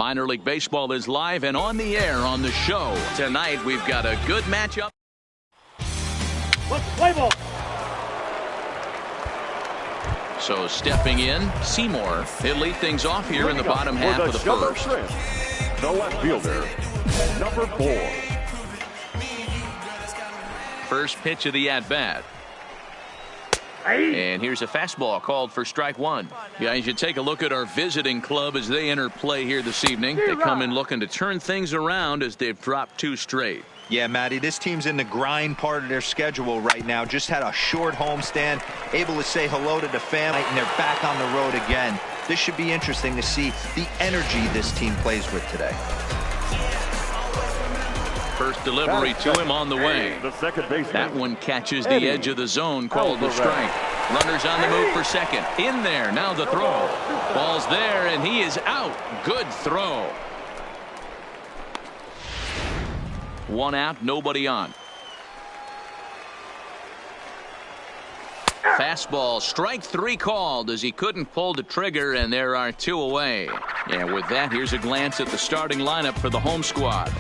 Minor League Baseball is live and on the air on the show. Tonight, we've got a good matchup. Let's play ball. So stepping in, Seymour. He'll lead things off here in the bottom half of the first. The left fielder, number 4. First pitch of the at-bat. And here's a fastball called for strike one. Guys, you take a look at our visiting club as they enter play here this evening. They come in looking to turn things around as they've dropped 2 straight. Yeah, Matty, this team's in the grind part of their schedule right now. Just had a short homestand, able to say hello to the family, and they're back on the road again. This should be interesting to see the energy this team plays with today. First delivery to him on the way. That one catches the edge of the zone, called the strike. Runners on the move for second. In there, now the throw. Ball's there, and he is out. Good throw. 1 out, nobody on. Fastball, strike 3 called as he couldn't pull the trigger, and there are 2 away. And with that, here's a glance at the starting lineup for the home squad.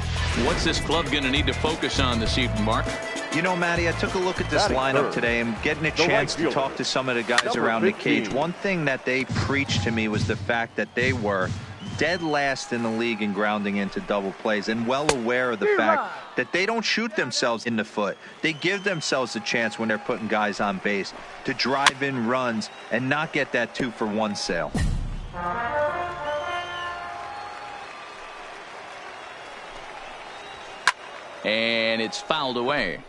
What's this club going to need to focus on this evening, Mark? You know, Matty, I took a look at this lineup today and getting a chance to talk to some of the guys around the cage. One thing that they preached to me was the fact that they were dead last in the league in grounding into double plays, and well aware of the fact that they don't shoot themselves in the foot. They give themselves a chance when they're putting guys on base to drive in runs and not get that 2-for-1 sale. And it's fouled away.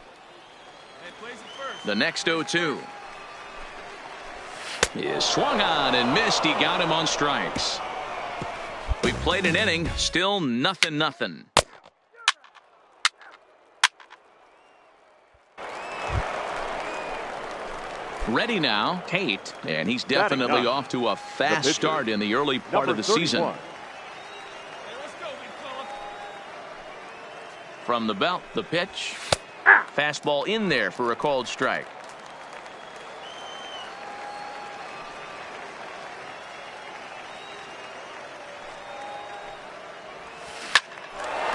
The next 0-2 is swung on and missed. He got him on strikes. We played an inning, still nothing. Ready now, Tate, and he's definitely off to a fast start in the early part of the season. From the belt, the pitch. Fastball in there for a called strike.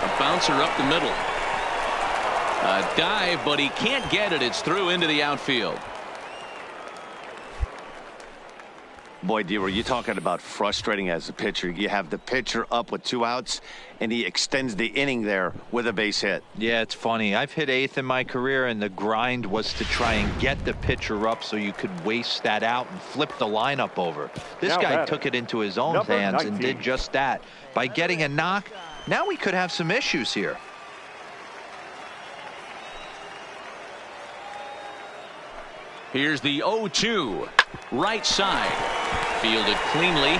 A bouncer up the middle. A dive, but he can't get it. It's through into the outfield. Boy, D, were you talking about frustrating as a pitcher? You have the pitcher up with 2 outs, and he extends the inning there with a base hit. Yeah, it's funny. I've hit 8th in my career, and the grind was to try and get the pitcher up so you could waste that out and flip the lineup over. This guy took it into his own hands and did just that. By getting a knock, now we could have some issues here. Here's the 0-2. Right side. Fielded cleanly.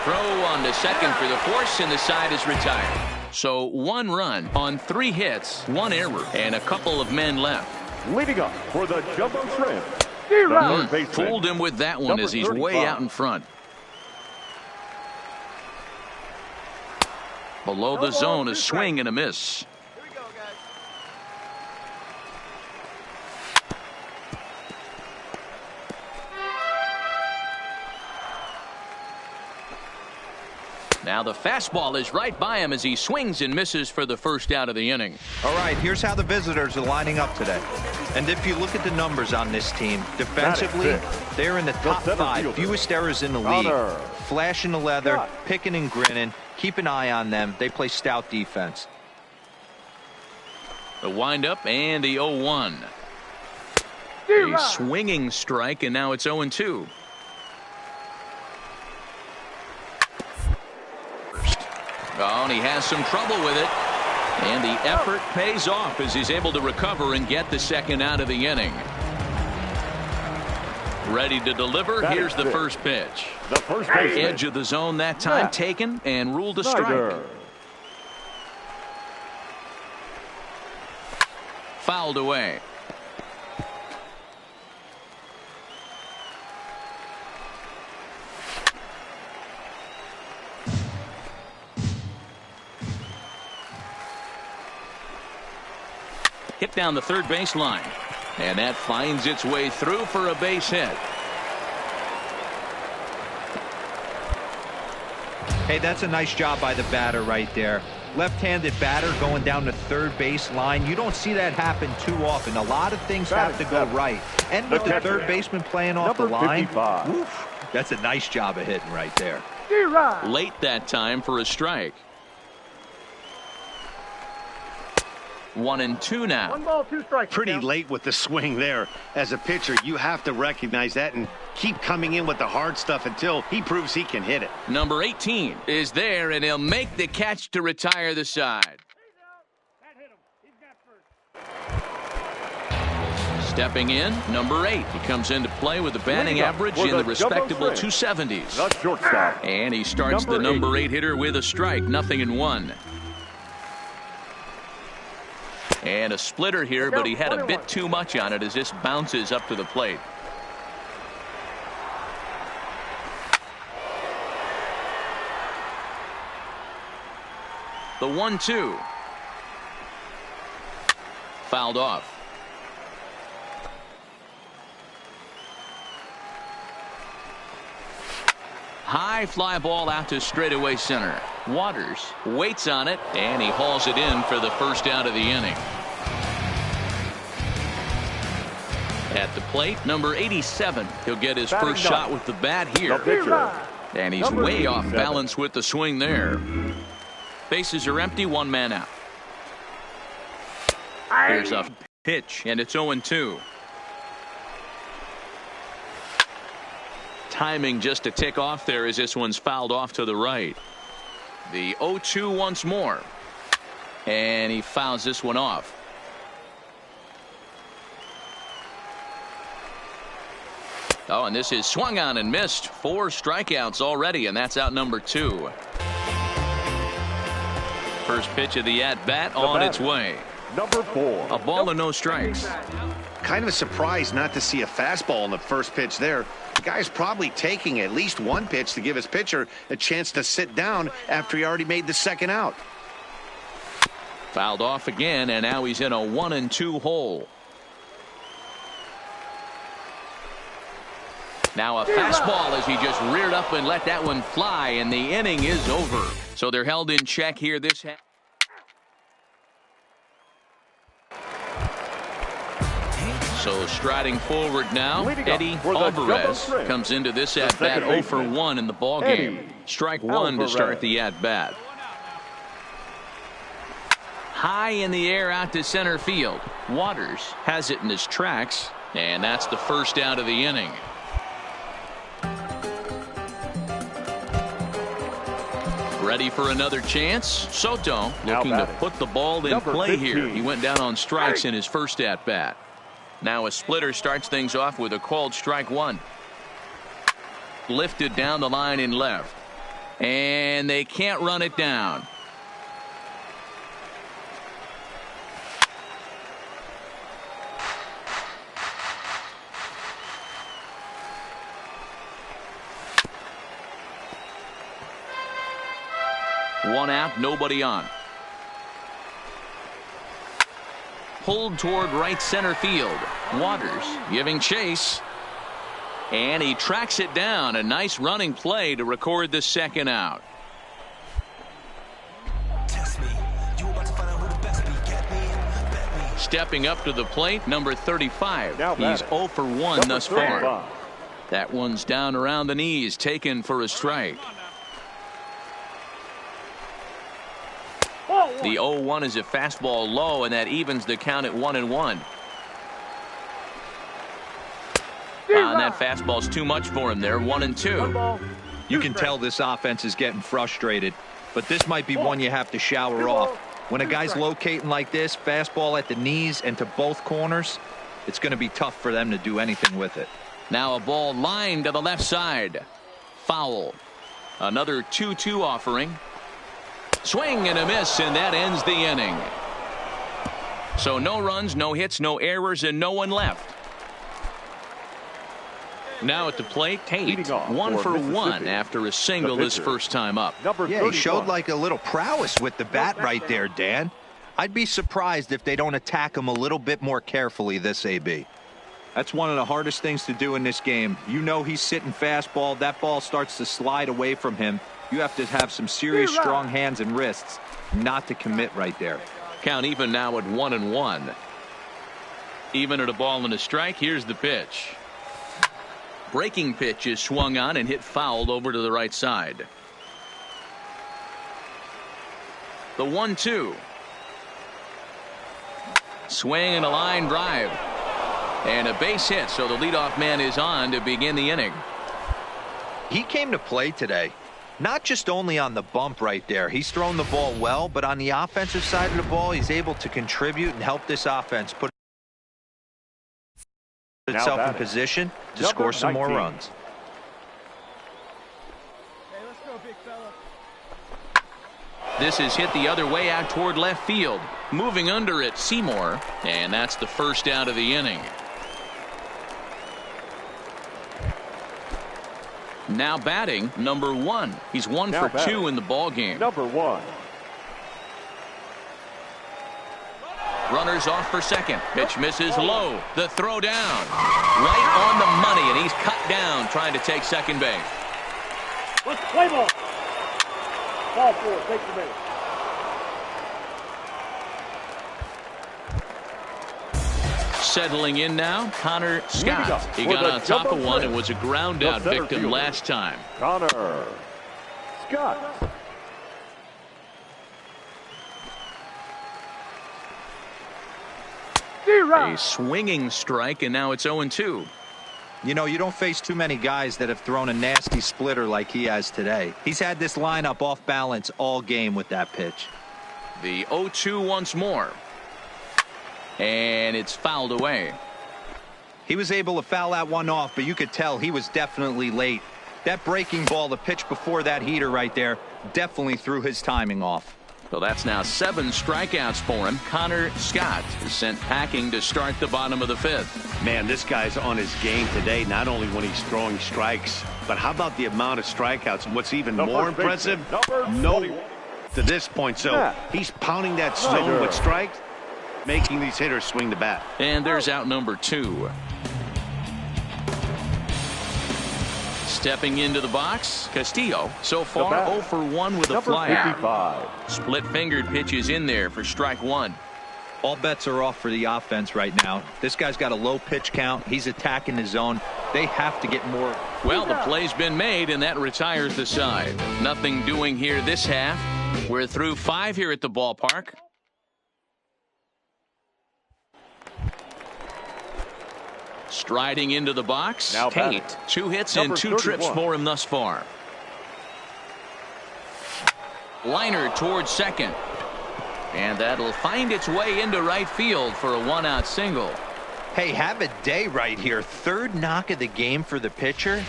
Throw on to second for the force, and the side is retired. So 1 run on 3 hits, 1 error, and a couple of men left. Leading up for the Jumbo Shrimp. Fooled him with that one as he's way out in front. Below the zone, a swing and a miss. Now the fastball is right by him as he swings and misses for the first out of the inning. All right, here's how the visitors are lining up today. And if you look at the numbers on this team, defensively, they're in the top 5, fewest errors in the league. Flashing the leather, picking and grinning. Keep an eye on them. They play stout defense. The windup and the 0-1. A swinging strike, and now it's 0-2. Oh, and he has some trouble with it. And the effort pays off as he's able to recover and get the second out of the inning. Ready to deliver. Here's the first pitch. Edge of the zone that time taken and ruled a strike. Fouled away. Hit down the third base line, and that finds its way through for a base hit. Hey, that's a nice job by the batter right there. Left-handed batter going down the third base line. You don't see that happen too often. A lot of things have to go right. And with the third baseman playing off the line, woof, that's a nice job of hitting right there. Late that time for a strike. 1-2 now. 1 ball, 2 strikes. Pretty late with the swing there. As a pitcher, you have to recognize that and keep coming in with the hard stuff until he proves he can hit it. Number 18 is there, and he'll make the catch to retire the side. Stepping in, number 8. He comes into play with a batting average in the respectable 270s. The shortstop. And he starts the number 8 hitter with a strike, 0-1. And a splitter here, but he had a bit too much on it as this bounces up to the plate. The 1-2. Fouled off. High fly ball out to straightaway center. Waters waits on it, and he hauls it in for the first out of the inning. At the plate, number 87. He'll get his first shot with the bat here. And he's way off balance with the swing there. Bases are empty, 1 man out. Here's a pitch, and it's 0-2. Timing just a tick off there as this one's fouled off to the right. The 0-2 once more. And he fouls this one off. Oh, and this is swung on and missed. 4 strikeouts already, and that's out number 2. First pitch of the at-bat on its way. Number 4. A ball and no strikes. Kind of a surprise not to see a fastball in the first pitch there. The guy's probably taking at least one pitch to give his pitcher a chance to sit down after he already made the second out. Fouled off again, and now he's in a 1-2 hole. Now a fastball as he just reared up and let that one fly, and the inning is over. So they're held in check here this half. So striding forward now, Eddie Alvarez comes into this at-bat 0 for 1 in the ballgame. Strike 1 to start the at-bat. High in the air out to center field. Waters has it in his tracks, and that's the first out of the inning. Ready for another chance. Soto looking to put the ball in play here. He went down on strikes in his first at-bat. Now a splitter starts things off with a called strike 1. Lifted down the line in left. And they can't run it down. One out, nobody on. Pulled toward right center field. Waters giving chase. And he tracks it down. A nice running play to record the second out. Stepping up to the plate, number 35. He's 0 for 1 thus far. That one's down around the knees, taken for a strike. The 0-1 is a fastball low, and that evens the count at 1-1. And that fastball's too much for him there. 1-2. You can tell this offense is getting frustrated, but this might be one you have to shower off. When a guy's locating like this, fastball at the knees and to both corners, it's going to be tough for them to do anything with it. Now a ball lined to the left side. Foul. Another 2-2 offering. Swing and a miss, and that ends the inning. So no runs, no hits, no errors, and no one left. Now at the plate, Tate, 1 for 1 after a single his first time up. Yeah, he showed like a little prowess with the bat right there, Dan. I'd be surprised if they don't attack him a little bit more carefully this AB. That's one of the hardest things to do in this game. You know he's sitting fastball. That ball starts to slide away from him. You have to have some serious strong hands and wrists not to commit right there. Count even now at 1-1. Even at a ball and a strike. Here's the pitch. Breaking pitch is swung on and hit fouled over to the right side. The 1-2. Swing and a line drive. And a base hit, so the leadoff man is on to begin the inning. He came to play today. Not just only on the bump right there. He's thrown the ball well, but on the offensive side of the ball, he's able to contribute and help this offense put itself in position to score some more runs. Hey, let's go, big fella. This is hit the other way out toward left field. Moving under it, Seymour, and that's the first out of the inning. Now batting, number 1. He's 1 for 2 in the ball game. Number 1. Runners off for second. Pitch misses low. The throw down. Right on the money, and he's cut down trying to take second base. Let's play ball. Ball 4, take the base. Settling in now, Connor Scott. He got on top of one and was a ground out victim last time. Connor Scott. A swinging strike, and now it's 0-2. You know, you don't face too many guys that have thrown a nasty splitter like he has today. He's had this lineup off balance all game with that pitch. The 0-2 once more. And it's fouled away. He was able to foul that one off, but you could tell he was definitely late. That breaking ball, the pitch before that heater right there, definitely threw his timing off. So that's now 7 strikeouts for him. Connor Scott is sent packing to start the bottom of the 5th. Man, this guy's on his game today, not only when he's throwing strikes, but how about the amount of strikeouts? And what's even more impressive, no to this point. So he's pounding that zone with strikes, making these hitters swing the bat. And there's out number 2. Stepping into the box, Castillo. So far 0 for 1 with a flyout. Split-fingered pitch is in there for strike 1. All bets are off for the offense right now. This guy's got a low pitch count. He's attacking the zone. They have to get more. Well, the play's been made, and that retires the side. Nothing doing here this half. We're through 5 here at the ballpark. Striding into the box, Now Tate. 2 hits and 2 trips for him thus far. Liner towards second. And that'll find its way into right field for a 1-out single. Hey, have a day right here. 3rd knock of the game for the pitcher.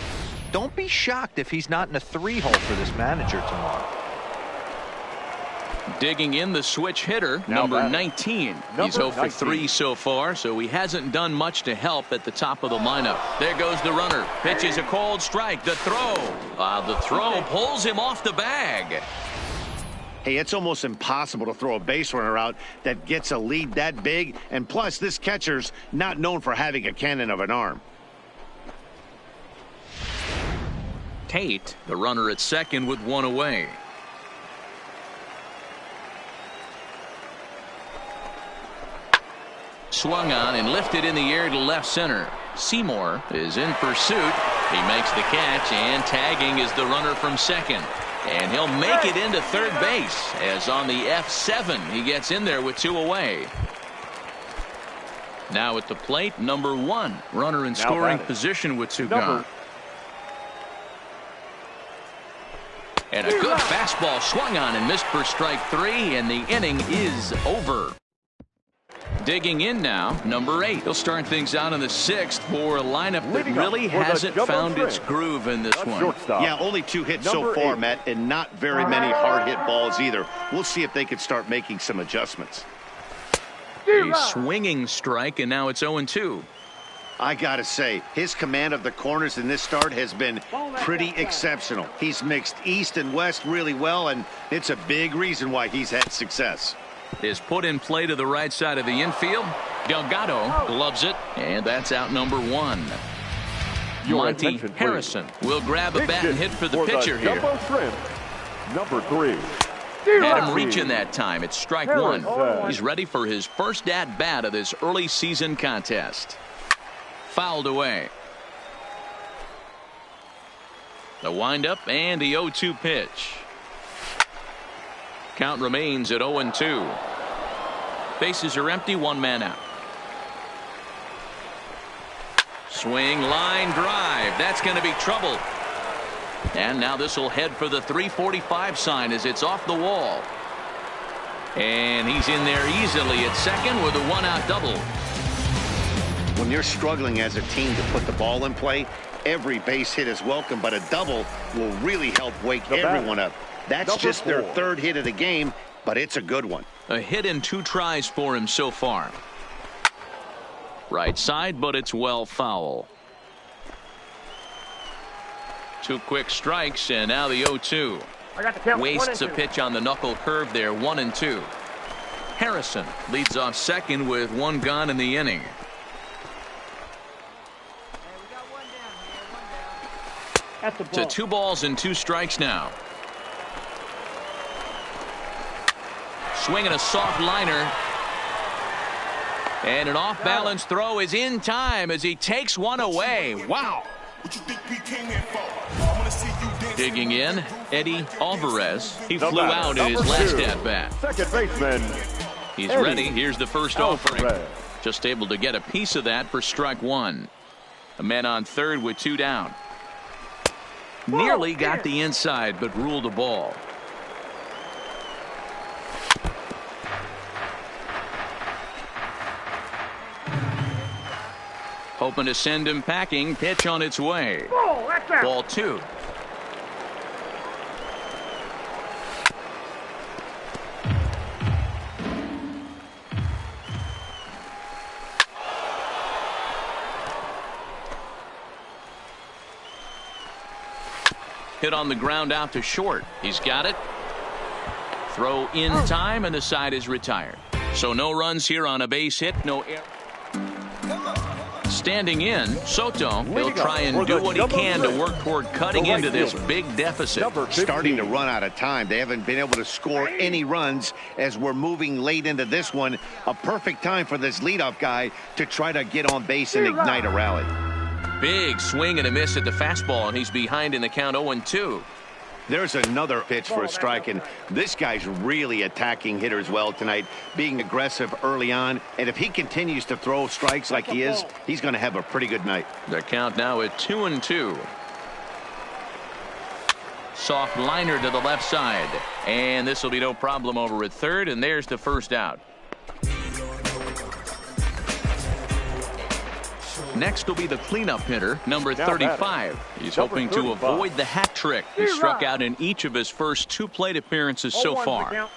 Don't be shocked if he's not in a 3-hole for this manager tomorrow. Digging in the switch hitter, number 19. He's 0 for 3 so far, so he hasn't done much to help at the top of the lineup. There goes the runner. Pitch is a cold strike. The throw. The throw pulls him off the bag. Hey, it's almost impossible to throw a base runner out that gets a lead that big. And plus, this catcher's not known for having a cannon of an arm. Tate, the runner at second with 1 away. Swung on and lifted in the air to left center. Seymour is in pursuit. He makes the catch, and tagging is the runner from second. And he'll make it into third base, as on the F7 he gets in there with 2 away. Now at the plate, number 1. Runner in scoring position with 2 gone. And a good fastball swung on and missed for strike 3, and the inning is over. Digging in now, number 8. He'll start things out in the 6th for a lineup that really hasn't found its groove in this one. Yeah, only 2 hits so far, Matt, and not very many hard-hit balls either. We'll see if they can start making some adjustments. A swinging strike, and now it's 0-2. I gotta say, his command of the corners in this start has been pretty exceptional. He's mixed east and west really well, and it's a big reason why he's had success. Is put in play to the right side of the infield. Delgado gloves it, and that's out number 1. Monty Harrison will grab a bat and hit for the pitcher here. Number 3. Had him reaching that time. It's strike one. He's ready for his first at-bat of this early season contest. Fouled away. The windup and the 0-2 pitch. Count remains at 0-2. Bases are empty, one man out. Swing, line drive. That's going to be trouble. And now this will head for the 345 sign as it's off the wall. And he's in there easily at second with a one-out double. When you're struggling as a team to put the ball in play, every base hit is welcome, but a double will really help wake everyone up. That's just their third hit of the game, but it's a good one. A hit in 2 tries for him so far. Right side, but it's well foul. 2 quick strikes, and now the 0-2. Wastes a pitch on the knuckle curve there, 1-2. Harrison leads off second with 1 gone in the inning. To 2 balls and 2 strikes now. Swinging a soft liner. And an off-balance throw is in time as he takes one away. Wow. Digging in, Eddie Alvarez. He flew out in his last at-bat. Second baseman. He's ready. Here's the first offering. Just able to get a piece of that for strike one. A man on third with 2 down. Nearly got the inside, but ruled a ball. Hoping to send him packing. Pitch on its way. Ball 2. Hit on the ground out to short. He's got it. Throw in time, and the side is retired. So no runs here on a base hit. No error. Standing in, Soto will try and do what he can to work toward cutting into this big deficit. Starting to run out of time. They haven't been able to score any runs as we're moving late into this one. A perfect time for this leadoff guy to try to get on base and ignite a rally. Big swing and a miss at the fastball, and he's behind in the count 0-2. There's another pitch for a strike, and this guy's really attacking hitters well tonight, being aggressive early on. And if he continues to throw strikes like he is, he's going to have a pretty good night. The count now at 2-2. Soft liner to the left side, and this will be no problem over at third, and there's the first out. Next will be the cleanup hitter, number 35. He's hoping to avoid the hat trick. He struck out in each of his first 2 plate appearances so far.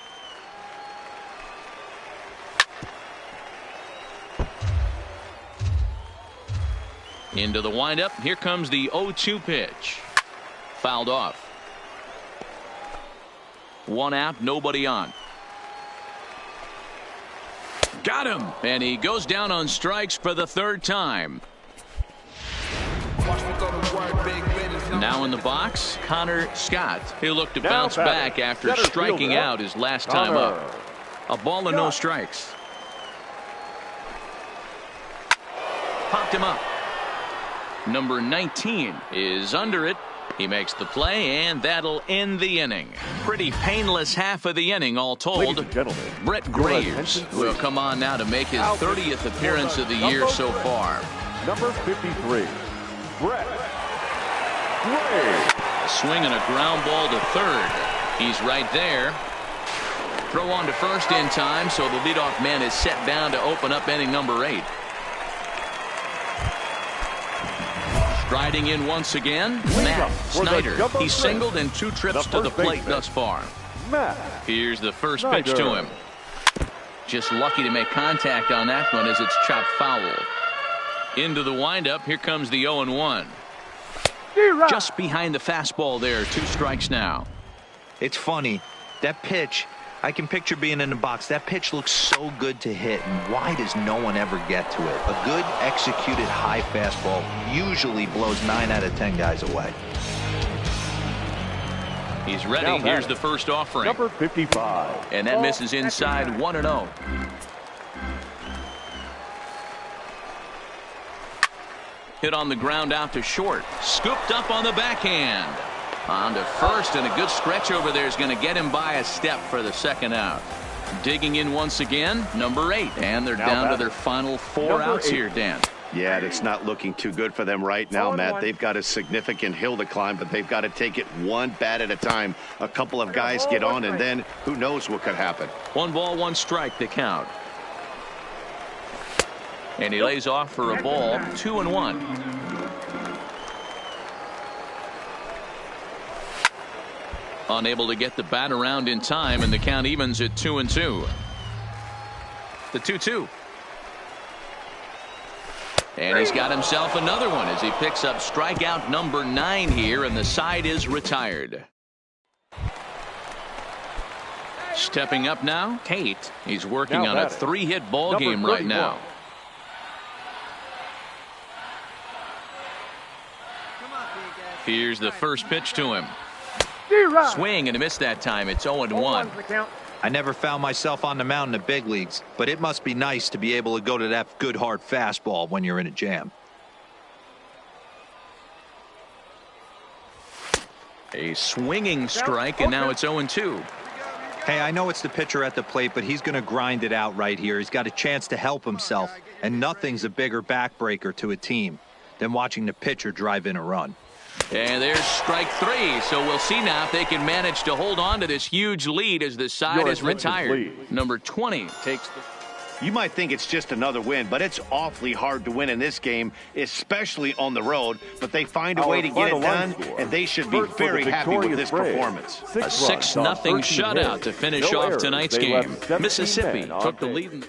Into the windup. Here comes the 0-2 pitch. Fouled off. 1 out, nobody on. Got him, and he goes down on strikes for the 3rd time. Now in the box, Connor Scott. He'll look to bounce back after striking out his last time up. A ball and no strikes. Popped him up. Number 19 is under it. He makes the play, and that'll end the inning. Pretty painless half of the inning, all told. Brett Graves will come on now to make his 30th appearance of the year so far. Number 53, Brett Graves. A swing and a ground ball to third. He's right there. Throw on to first in time, so the leadoff man is set down to open up inning number 8. Striding in once again, Matt Snyder. He's singled in 2 trips to the plate thus far. Here's the first pitch to him. Just lucky to make contact on that one as it's chopped foul. Into the windup. Here comes the 0-1. Just behind the fastball there. 2 strikes now. It's funny. That pitch, I can picture being in the box. That pitch looks so good to hit, and why does no one ever get to it? A good executed high fastball usually blows 9 out of 10 guys away. He's ready. Here's the first offering. Number 55. And that misses inside 1-0. Hit on the ground out to short. Scooped up on the backhand. On to first, and a good stretch over there is going to get him by a step for the second out. Digging in once again, number 8. And they're down to their final 4 outs here, Dan. Yeah, it's not looking too good for them right now, Matt. They've got a significant hill to climb, but they've got to take it one bat at a time. A couple of guys get on, and then who knows what could happen. 1 ball, 1 strike to count. And he lays off for a ball, 2-1. Unable to get the bat around in time, and the count evens at 2-2. The 2-2. And he's got himself another one as he picks up strikeout number 9 here, and the side is retired. Stepping up now, Tate. He's working on a 3-hit ball game right now. Here's the first pitch to him. Swing and a miss that time. It's 0-1. I never found myself on the mound in the big leagues, but it must be nice to be able to go to that good hard fastball when you're in a jam. A swinging strike, and now it's 0-2. Hey, I know it's the pitcher at the plate, but he's going to grind it out right here. He's got a chance to help himself, and nothing's a bigger backbreaker to a team than watching the pitcher drive in a run. And there's strike 3, so we'll see now if they can manage to hold on to this huge lead as the side is retired. Number 20 takes the... You might think it's just another win, but it's awfully hard to win in this game, especially on the road. But they find a way to get it done, and they should be very happy with this performance. A 6-0 shutout to finish off tonight's game. Mississippi took the lead in the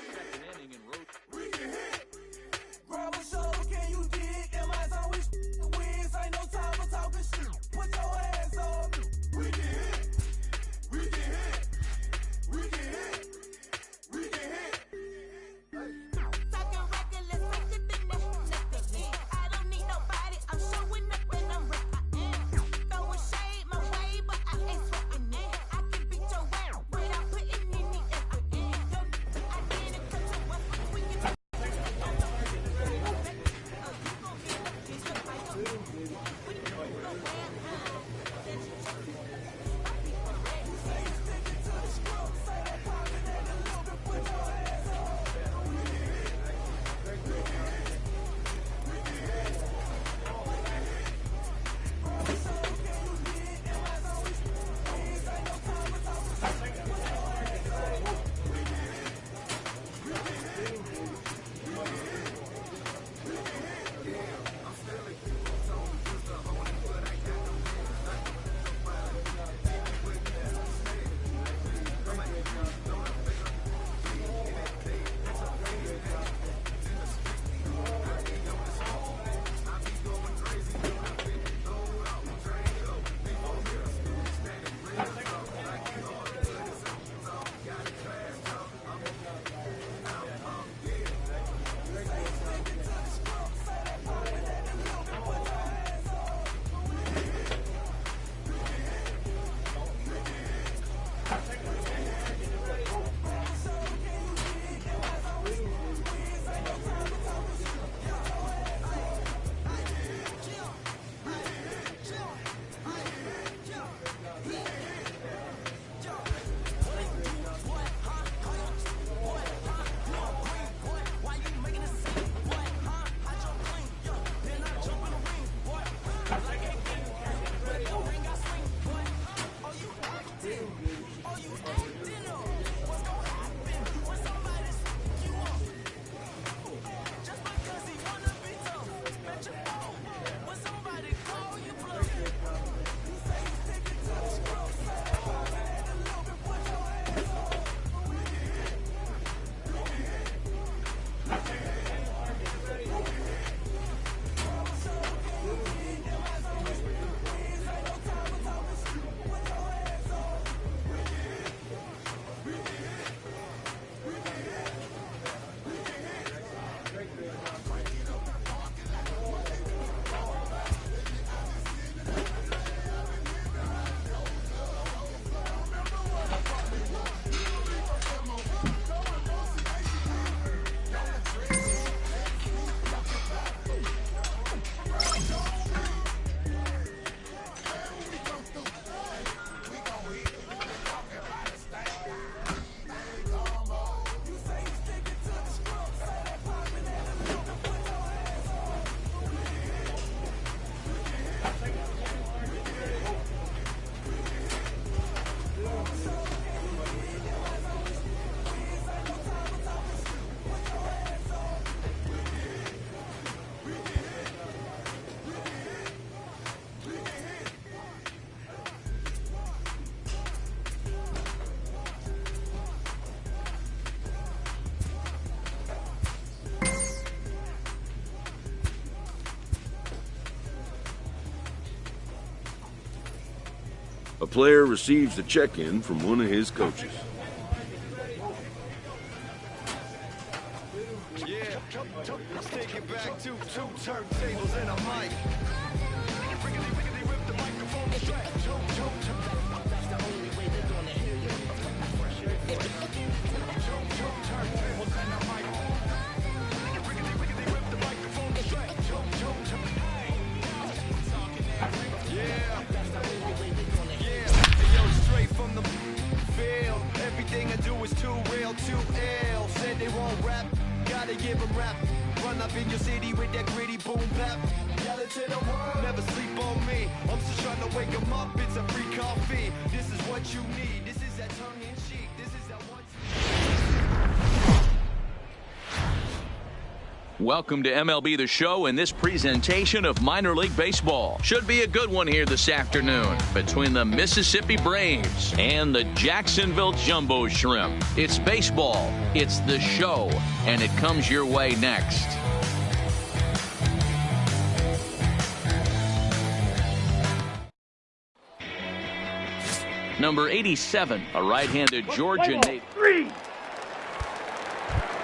A player receives a check-in from one of his coaches. Let's take it back to 2 turntables and a mic. Rip the microphone straight. That's the only way they're gonna hear you. Turntables and a mic. Rip the microphone straight. Yeah. That's the only way they're gonna hear you. Hey, yo, straight from the field. Everything I do is too real, too ill. Said they won't rap. Gotta give them rap. Run up in your city with that gritty boom bap. Yell it to the world. Never sleep on me. I'm just trying to wake them up. It's a free coffee. This is what you need. This is that tongue in cheek. This is that one. Welcome to MLB The Show and this presentation of minor league baseball. Should be a good one here this afternoon between the Mississippi Braves and the Jacksonville Jumbo Shrimp. It's baseball, it's the show, and it comes your way next. Number 87, a right-handed Georgia native.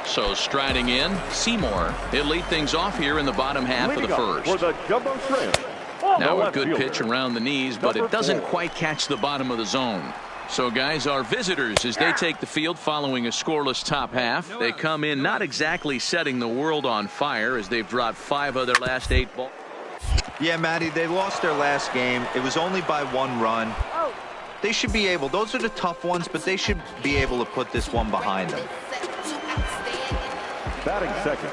So striding in, Seymour. He'll lead things off here in the bottom half of the first. For the Jumbo Shrimp. Now a good pitch around the knees, but it doesn't quite catch the bottom of the zone. So guys, our visitors, as they take the field following a scoreless top half, they come in not exactly setting the world on fire as they've dropped 5 of their last 8 balls. Yeah, Matty, they lost their last game. It was only by 1 run. They should be able, those are the tough ones, but they should be able to put this one behind them. Batting second,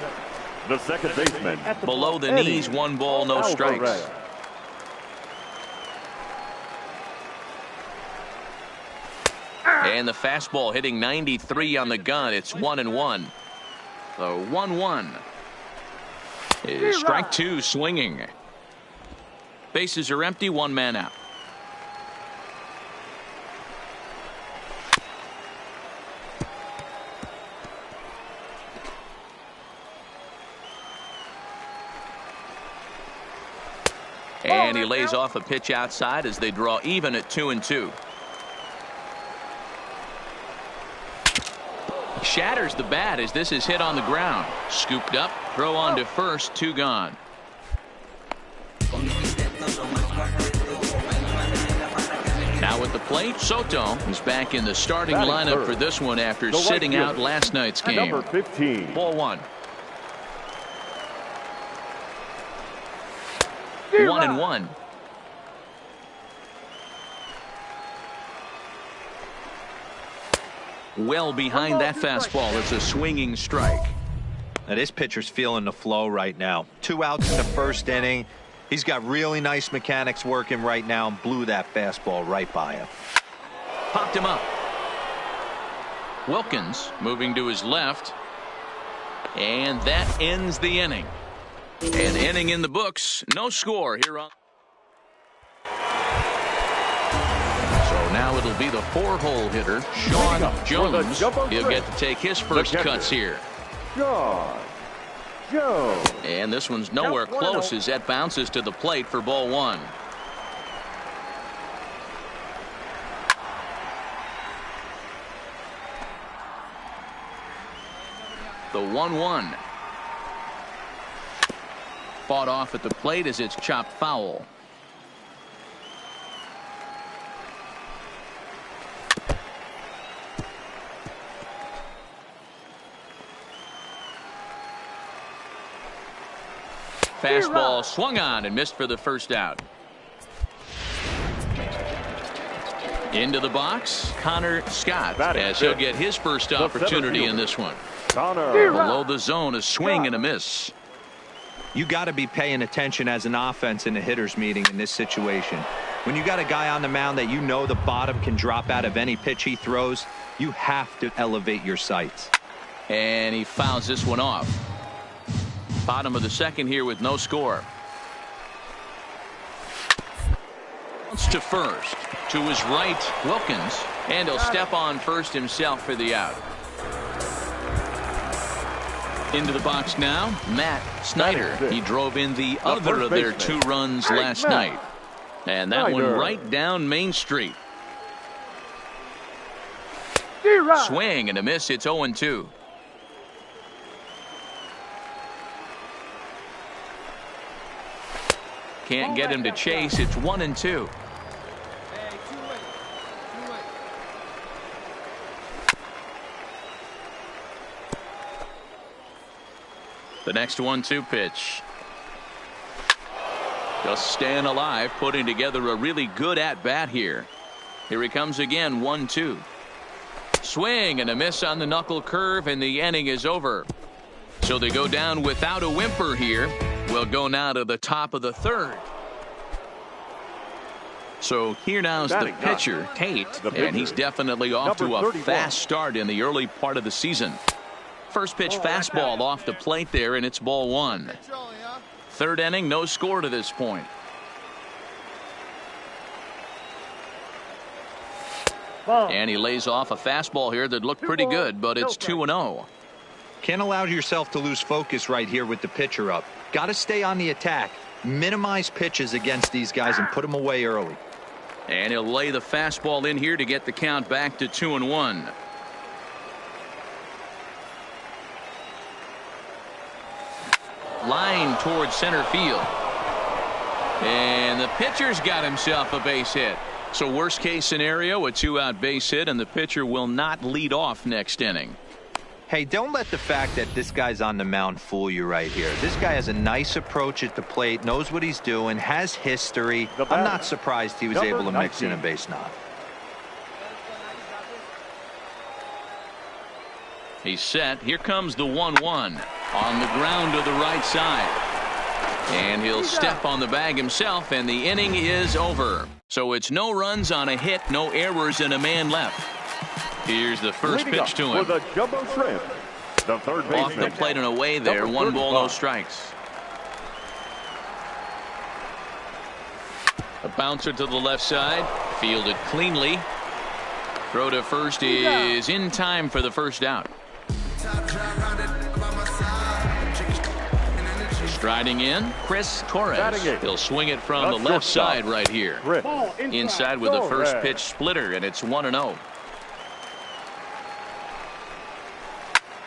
the second baseman. Below the knees, 1 ball, no strikes. And the fastball hitting 93 on the gun. It's 1-1. So 1-1. Is strike 2 swinging. Bases are empty, 1 man out. And he lays off a pitch outside as they draw even at 2-2. Shatters the bat as this is hit on the ground. Scooped up, throw on to first, 2 gone. Now at the plate, Soto is back in the starting lineup for this one after sitting out last night's game. Number 15. Ball 1. 1-1. Well behind that fastball. It's a swinging strike. Now this pitcher's feeling the flow right now. 2 outs in the first inning. He's got really nice mechanics working right now and blew that fastball right by him. Popped him up. Wilkins moving to his left. And that ends the inning. An inning in the books. No score here on. So now it'll be the 4-hole hitter, Sean Jones. He'll get to take his first cuts here. Sean Jones. And this one's nowhere close as that bounces to the plate for ball 1. The 1-1. Fought off at the plate as it's chopped foul. Fastball swung on and missed for the first out. Into the box, Connor Scott, as he'll get his first opportunity in this one. Below the zone, a swing and a miss. You got to be paying attention as an offense in a hitter's meeting in this situation. When you got a guy on the mound that you know the bottom can drop out of any pitch he throws, you have to elevate your sights. And he fouls this one off. Bottom of the second here with no score. To first. To his right, Wilkins. And he'll step on first himself for the out. Into the box now, Matt Snyder. He drove in the other of their 2 runs last night. And that one right down Main Street. Swing and a miss. It's 0-2. Can't get him to chase. It's 1-2. The next 1-2 pitch. Just staying alive, putting together a really good at-bat here. Here he comes again, 1-2. Swing and a miss on the knuckle curve, and the inning is over. So they go down without a whimper here. We'll go now to the top of the third. So here now is the pitcher, Tate, and he's definitely off to a fast start in the early part of the season. First pitch fastball off the plate there, and it's ball one. Third inning, no score to this point. And he lays off a fastball here that looked pretty good, but it's 2-0. Can't allow yourself to lose focus right here with the pitcher up. Got to stay on the attack. Minimize pitches against these guys and put them away early. And he'll lay the fastball in here to get the count back to 2-1. Line towards center field. And the pitcher's got himself a base hit. So worst case scenario, a 2-out base hit, and the pitcher will not lead off next inning. Hey, don't let the fact that this guy's on the mound fool you right here. This guy has a nice approach at the plate, knows what he's doing, has history. I'm not surprised he was able to mix in a base knock. He's set. Here comes the 1-1 on the ground to the right side. And he'll step on the bag himself, and the inning is over. So it's no runs on a hit, no errors, and a man left. Here's the first pitch to him. For the jumbo shrimp, the third baseman. Off the plate and away there. 1 ball, no strikes. A bouncer to the left side. Fielded cleanly. Throw to first is in time for the first out. Striding in, Chris Torres. He'll swing it from the left side right here. Inside with the first pitch splitter, and it's 1-0.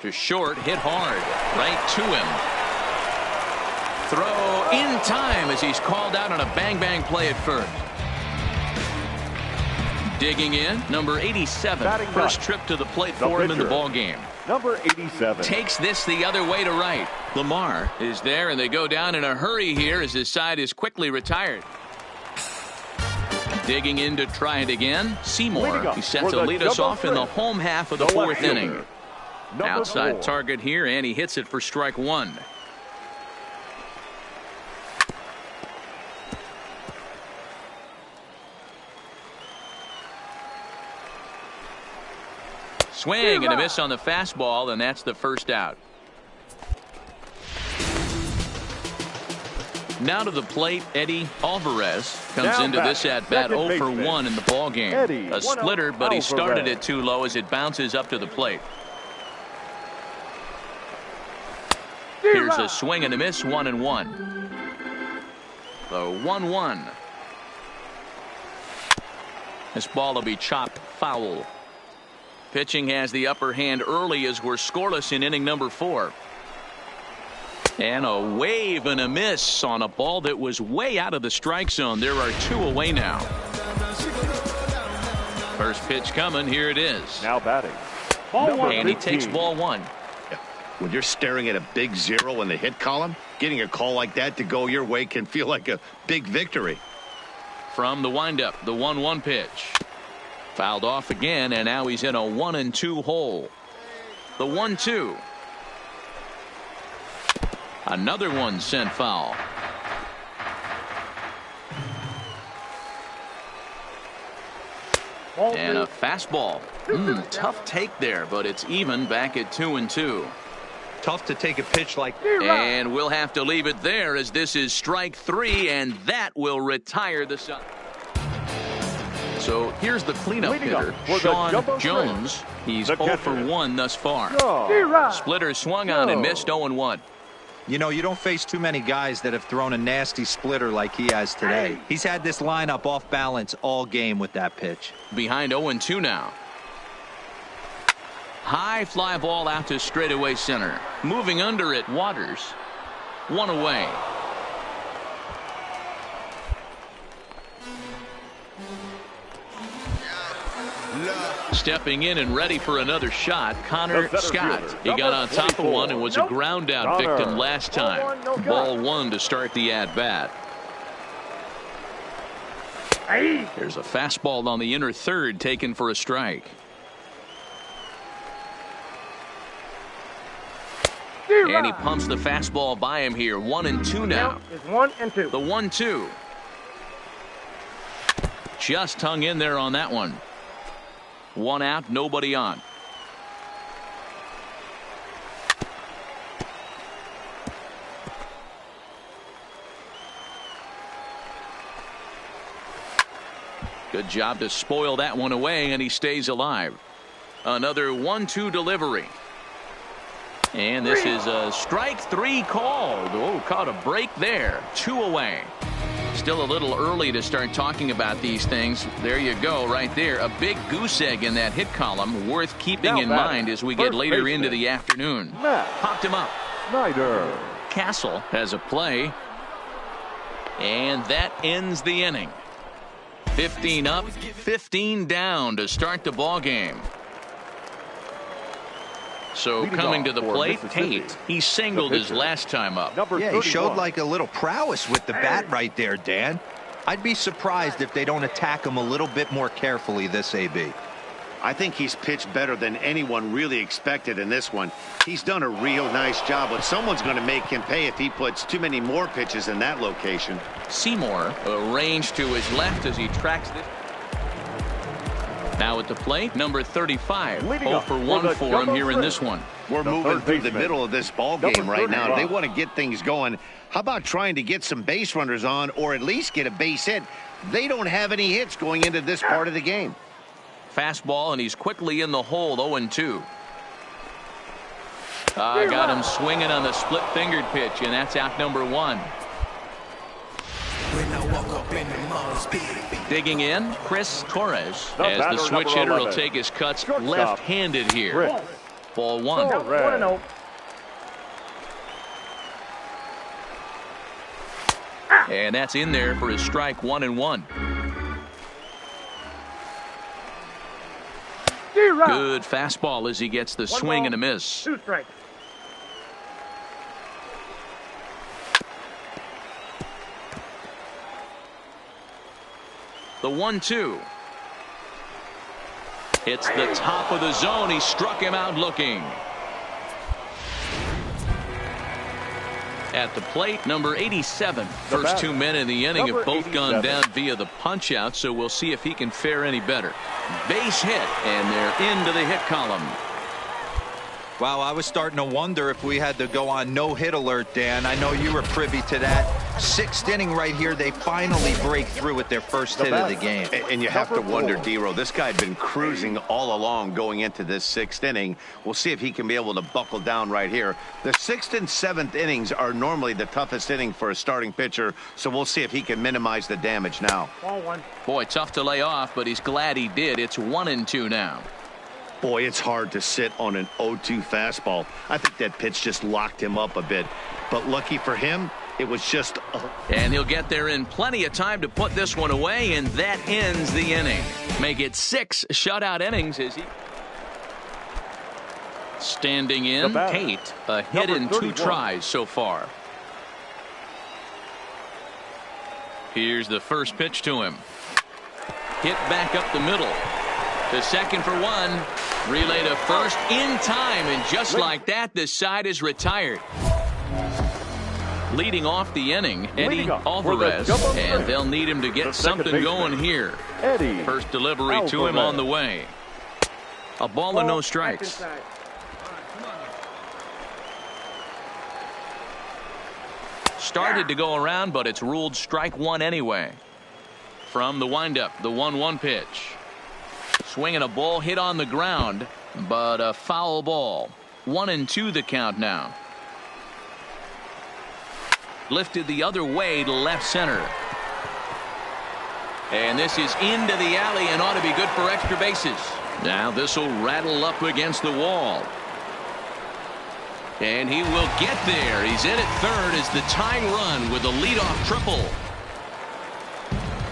To short, hit hard, right to him. Throw in time as he's called out on a bang-bang play at first. Digging in, number 87. First trip to the plate for him in the ball game. Number 87. Takes this the other way to right. Lamar is there, and they go down in a hurry here as his side is quickly retired. Digging in to try it again. Seymour, he's set to lead us off in the home half of the fourth inning. Outside target here, and he hits it for strike one. Swing and a miss on the fastball, and that's the first out. Now to the plate, Eddie Alvarez comes into this at bat 0 for 1 in the ball game. A splitter, but he started it too low as it bounces up to the plate. Here's a swing and a miss, 1-1. The 1-1. This ball will be chopped foul. Pitching has the upper hand early as we're scoreless in inning number 4. And a wave and a miss on a ball that was way out of the strike zone. There are 2 away now. First pitch coming. Here it is. Now batting. And he takes ball 1. When you're staring at a big 0 in the hit column, getting a call like that to go your way can feel like a big victory. From the windup, the 1-1 pitch. Fouled off again, and now he's in a 1-2 hole. The 1-2. Another one sent foul. And a fastball. Tough take there, but it's even back at 2-2. Tough to take a pitch like. And we'll have to leave it there as this is strike 3, and that will retire the side. So here's the cleanup hitter, Sean Jones. He's 0 for 1 thus far. Splitter swung on and missed 0-1. You know, you don't face too many guys that have thrown a nasty splitter like he has today. He's had this lineup off balance all game with that pitch. Behind 0-2 now. High fly ball out to straightaway center. Moving under it, Waters. One away. Stepping in and ready for another shot, Connor Scott. He got on top of one and was a ground out victim last time. Ball one to start the at-bat. There's a fastball on the inner third taken for a strike. And he pumps the fastball by him here. 1-2 now. It's 1-2. The 1-2. Just hung in there on that one. One out, nobody on. Good job to spoil that one away, and he stays alive. Another 1-2 delivery. And this is a strike three called. Oh, caught a break there. 2 away. Still a little early to start talking about these things. There you go, right there. A big goose egg in that hit column, worth keeping in mind as we get later into the afternoon. Popped him up. Snyder. Castle has a play. And that ends the inning. 15 up, 15 down to start the ball game. So coming to the plate, Tate. He singled his last time up. Yeah, he showed like a little prowess with the bat right there, Dan. I'd be surprised if they don't attack him a little bit more carefully this AB. I think he's pitched better than anyone really expected in this one. He's done a real nice job, but someone's going to make him pay if he puts too many more pitches in that location. Seymour arranged to his left as he tracks this. Now at the plate, number 35. 0 for 1 for him here in this one. We're moving through the middle of this ball game right now. They want to get things going. How about trying to get some base runners on, or at least get a base hit? They don't have any hits going into this part of the game. Fastball, and he's quickly in the hole. 0-2. Got him swinging on the split-fingered pitch, and that's out number 1. Digging in, Chris Torres, as the switch hitter will take his cuts left-handed here. Ball 1. 1-0. And that's in there for his strike. 1-1. Good fastball as he gets the swing and a miss. 2 strikes. The 1-2. Hits the top of the zone. He struck him out looking. At the plate, number 87. First 2 men in the inning have both gone down via the punch out, so we'll see if he can fare any better. Base hit, and they're into the hit column. Wow, I was starting to wonder if we had to go on no-hit alert, Dan. I know you were privy to that. 6th inning right here, they finally break through with their first hit of the game. And you have to wonder, D-Row, this guy had been cruising all along going into this 6th inning. We'll see if he can be able to buckle down right here. The 6th and 7th innings are normally the toughest inning for a starting pitcher, so we'll see if he can minimize the damage now. Ball 1. Boy, tough to lay off, but he's glad he did. It's 1-2 now. Boy, it's hard to sit on an 0-2 fastball. I think that pitch just locked him up a bit. But lucky for him, it was just... And he'll get there in plenty of time to put this one away, and that ends the inning. Make it 6 shutout innings as he... Standing in, Tate, a hit in 2 tries so far. Here's the first pitch to him. Hit back up the middle. To second for 1. Relay to first in time, and just like that, the side is retired. Leading off the inning, Eddie Alvarez, and they'll need him to get something going here. First delivery to him on the way. A ball and no strikes. Started to go around, but it's ruled strike 1 anyway. From the windup, the 1-1 pitch. Swinging a ball hit on the ground, but a foul ball. 1-2 the count now. Lifted the other way to left center. And this is into the alley and ought to be good for extra bases. Now this will rattle up against the wall. And he will get there. He's in at third as the tying run with a leadoff triple.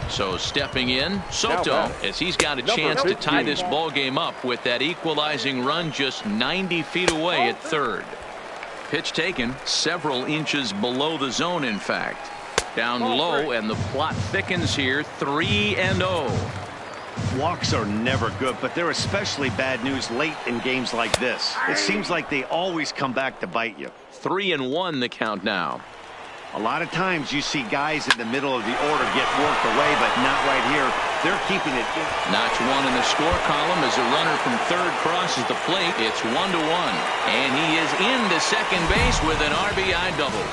So stepping in, Soto, as he's got a chance to tie this ball game up with that equalizing run just 90 feet away at third. Pitch taken several inches below the zone, in fact. Down low, and the plot thickens here, 3-0. Walks are never good, but they're especially bad news late in games like this. It seems like they always come back to bite you. 3-1 the count now. A lot of times you see guys in the middle of the order get worked away, but not right here. They're keeping it in. Notch one in the score column as a runner from third crosses the plate. It's 1-1. And he is into second base with an RBI double.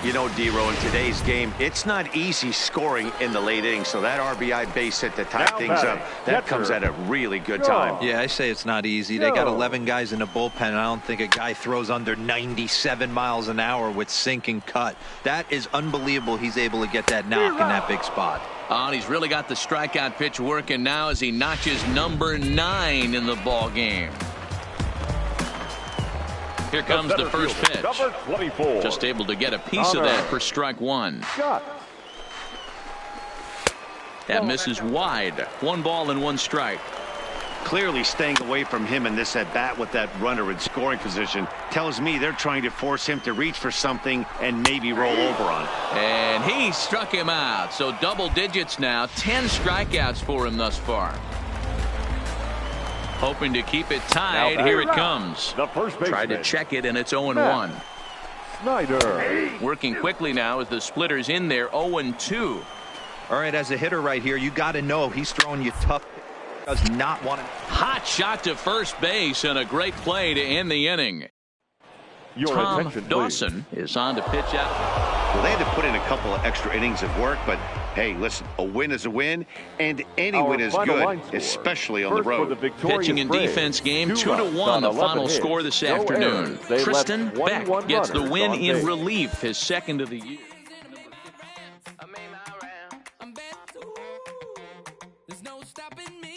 You know, D-Row, in today's game, it's not easy scoring in the late innings, so that RBI base hit to tie things up, that comes at a really good time. Yeah, I say it's not easy. They got 11 guys in the bullpen, and I don't think a guy throws under 97 miles an hour with sink and cut. That is unbelievable. He's able to get that knock in that big spot. Oh, and he's really got the strikeout pitch working now as he notches number 9 in the ball game. Here comes the first pitch. Number 24. Just able to get a piece of that for strike one. That misses wide. 1 ball and 1 strike. Clearly staying away from him in this at bat with that runner in scoring position tells me they're trying to force him to reach for something and maybe roll over on it. And he struck him out. So double digits now. 10 strikeouts for him thus far. Hoping to keep it tied. Here it comes. The first baseman. Tried to check it, and it's 0-1. Snyder. Working quickly now as the splitter's in there. 0-2. All right, as a hitter right here, you got to know he's throwing you tough. Does not want to. Hot shot to first base and a great play to end the inning. Tom Dawson is on to pitch out. Well, they had to put in a couple of extra innings of work, but hey, listen, a win is a win, and any win is good, especially on the road. Pitching and defense game, 2-1, the final score this afternoon. Tristan Beck gets the win in relief, his second of the year. There's no stopping me.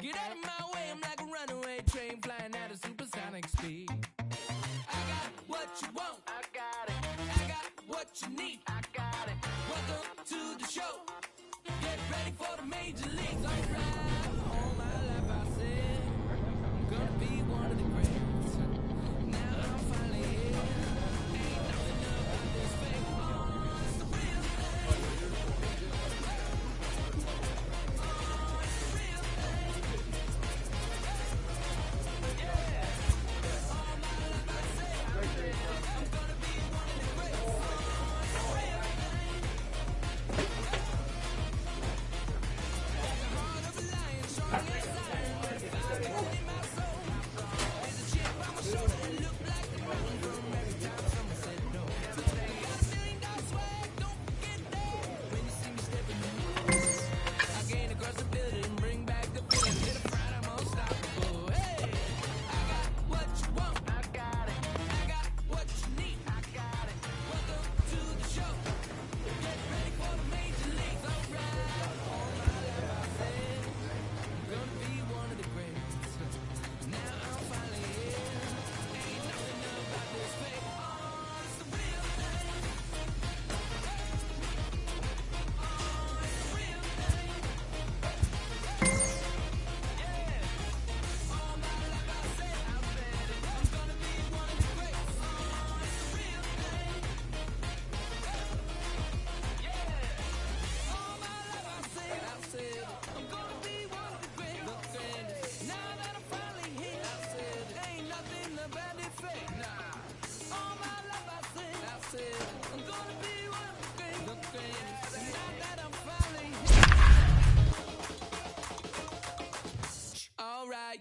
Get out of my way, I'm like a runaway train flying at a supersonic speed. I got what you want, I got it. I got what you need, I got it. Welcome to the show. Get ready for the major leagues. Alright, all my life I said I'm gonna be one of the greats. Now I'm finally here. Ain't nothing about this fake. Oh, it's the real thing.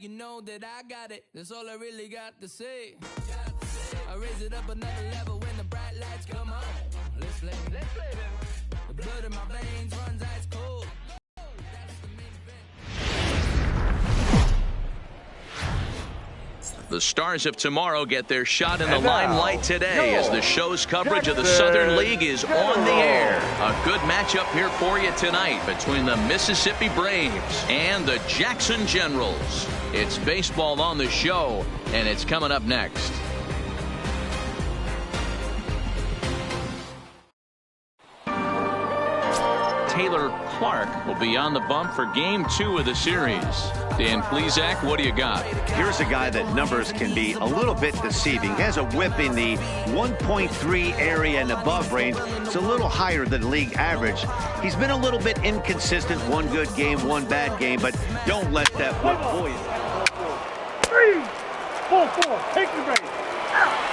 You know that I got it. That's all I really got to say. I raise it up another level when the bright lights come on. Let's play. The blood in my veins runs ice cold. That's the main event. The stars of tomorrow get their shot in the limelight today as the show's coverage of the Southern League is on the air. A good matchup here for you tonight between the Mississippi Braves and the Jackson Generals. It's baseball on the show, and it's coming up next. Taylor Clark will be on the bump for Game 2 of the series. Dan Plesac, what do you got? Here's a guy that numbers can be a little bit deceiving. He has a whip in the 1.3 area and above range. It's a little higher than league average. He's been a little bit inconsistent. One good game, one bad game, but don't let that whip fool you. 3, 4, take the base. Out.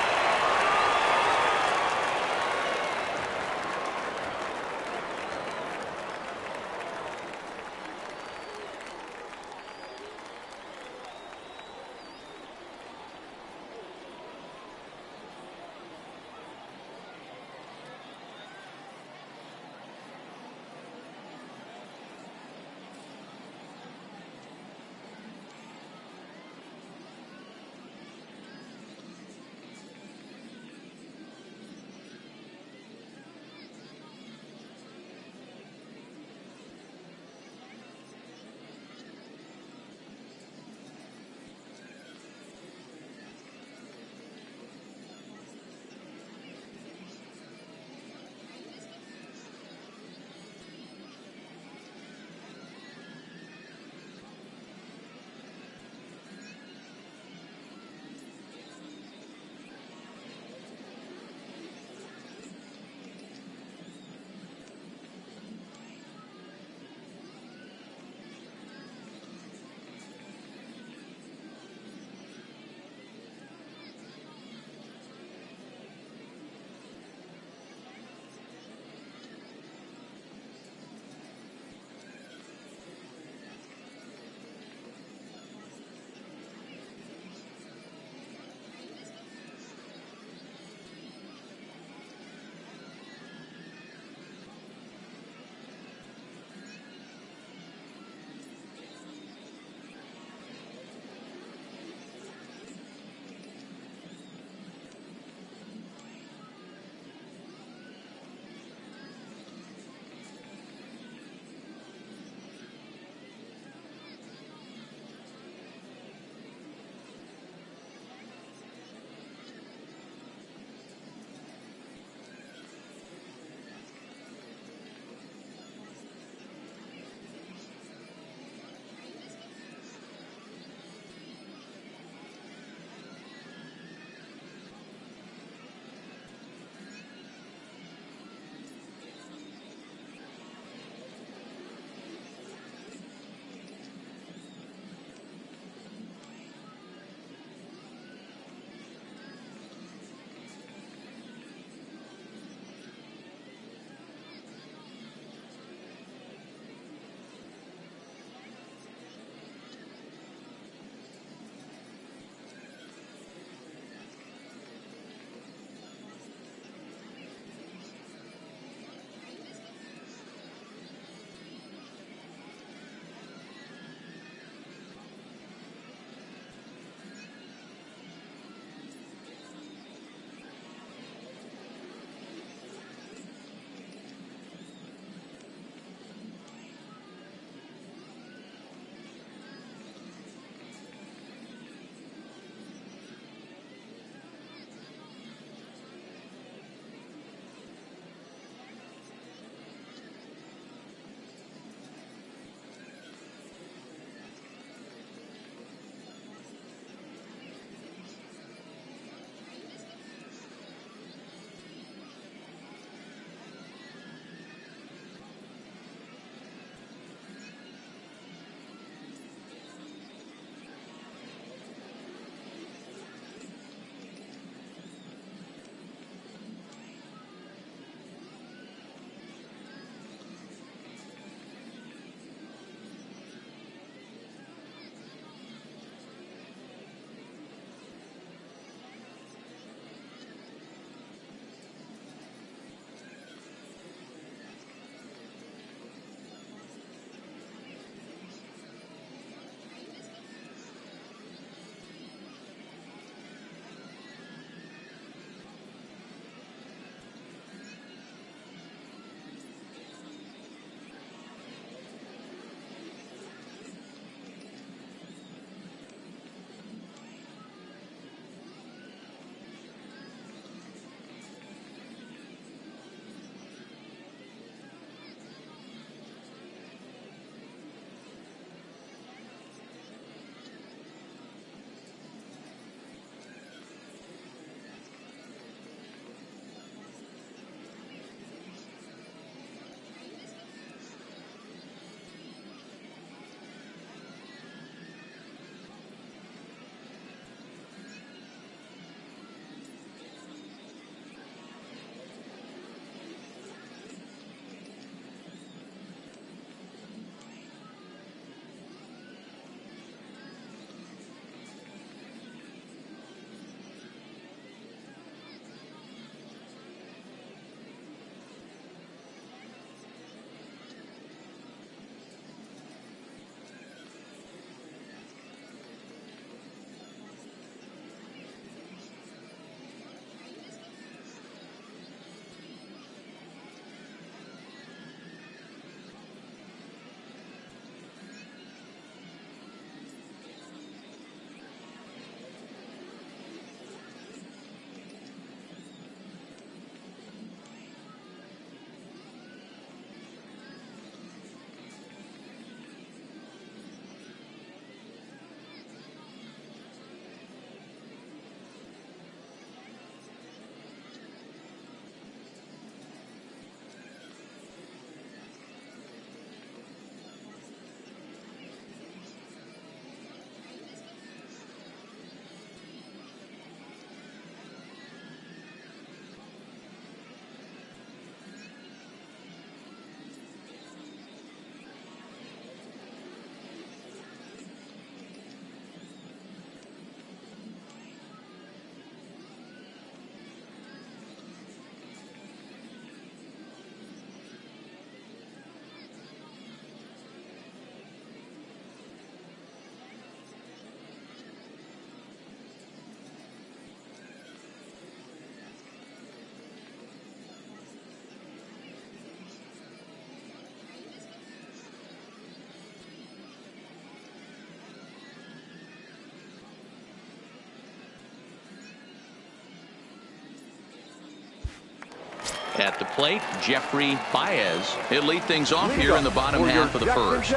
At the plate, Jeffrey Baez. He'll lead things off here in the bottom half of the first.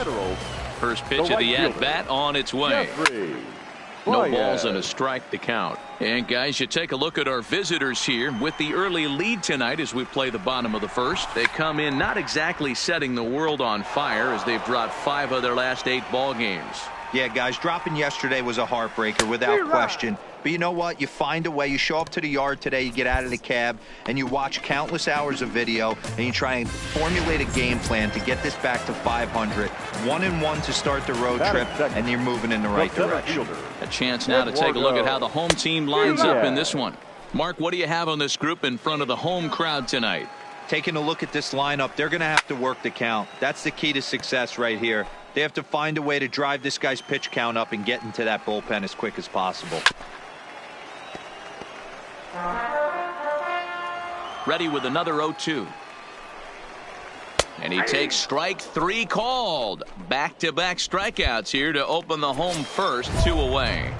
First pitch of the at-bat on its way. No balls and a strike to count. And guys, you take a look at our visitors here with the early lead tonight as we play the bottom of the first. They come in not exactly setting the world on fire as they've dropped 5 of their last 8 ball games. Yeah, guys, dropping yesterday was a heartbreaker without question. But you know what? You find a way. You show up to the yard today, you get out of the cab, and you watch countless hours of video, and you try and formulate a game plan to get this back to 500. 1-1 to start the road trip, and you're moving in the right direction. A chance now to take a look at how the home team lines up in this one. Mark, what do you have on this group in front of the home crowd tonight? Taking a look at this lineup, they're going to have to work the count. That's the key to success right here. They have to find a way to drive this guy's pitch count up and get into that bullpen as quick as possible. Ready with another 0-2. And he takes strike 3 called. Back-to-back strikeouts here to open the home first, 2 away.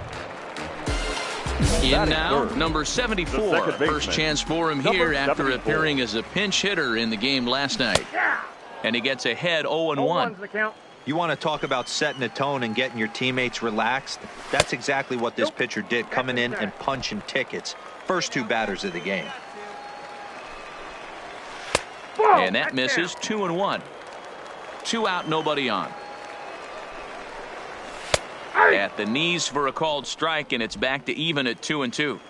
In now, number 74. First chance for him here after appearing as a pinch hitter in the game last night. And he gets ahead 0-1. You want to talk about setting a tone and getting your teammates relaxed? That's exactly what this pitcher did, coming in and punching tickets. First 2 batters of the game. And that misses. 2-1. 2 out, nobody on. At the knees for a called strike, and it's back to even at 2-2.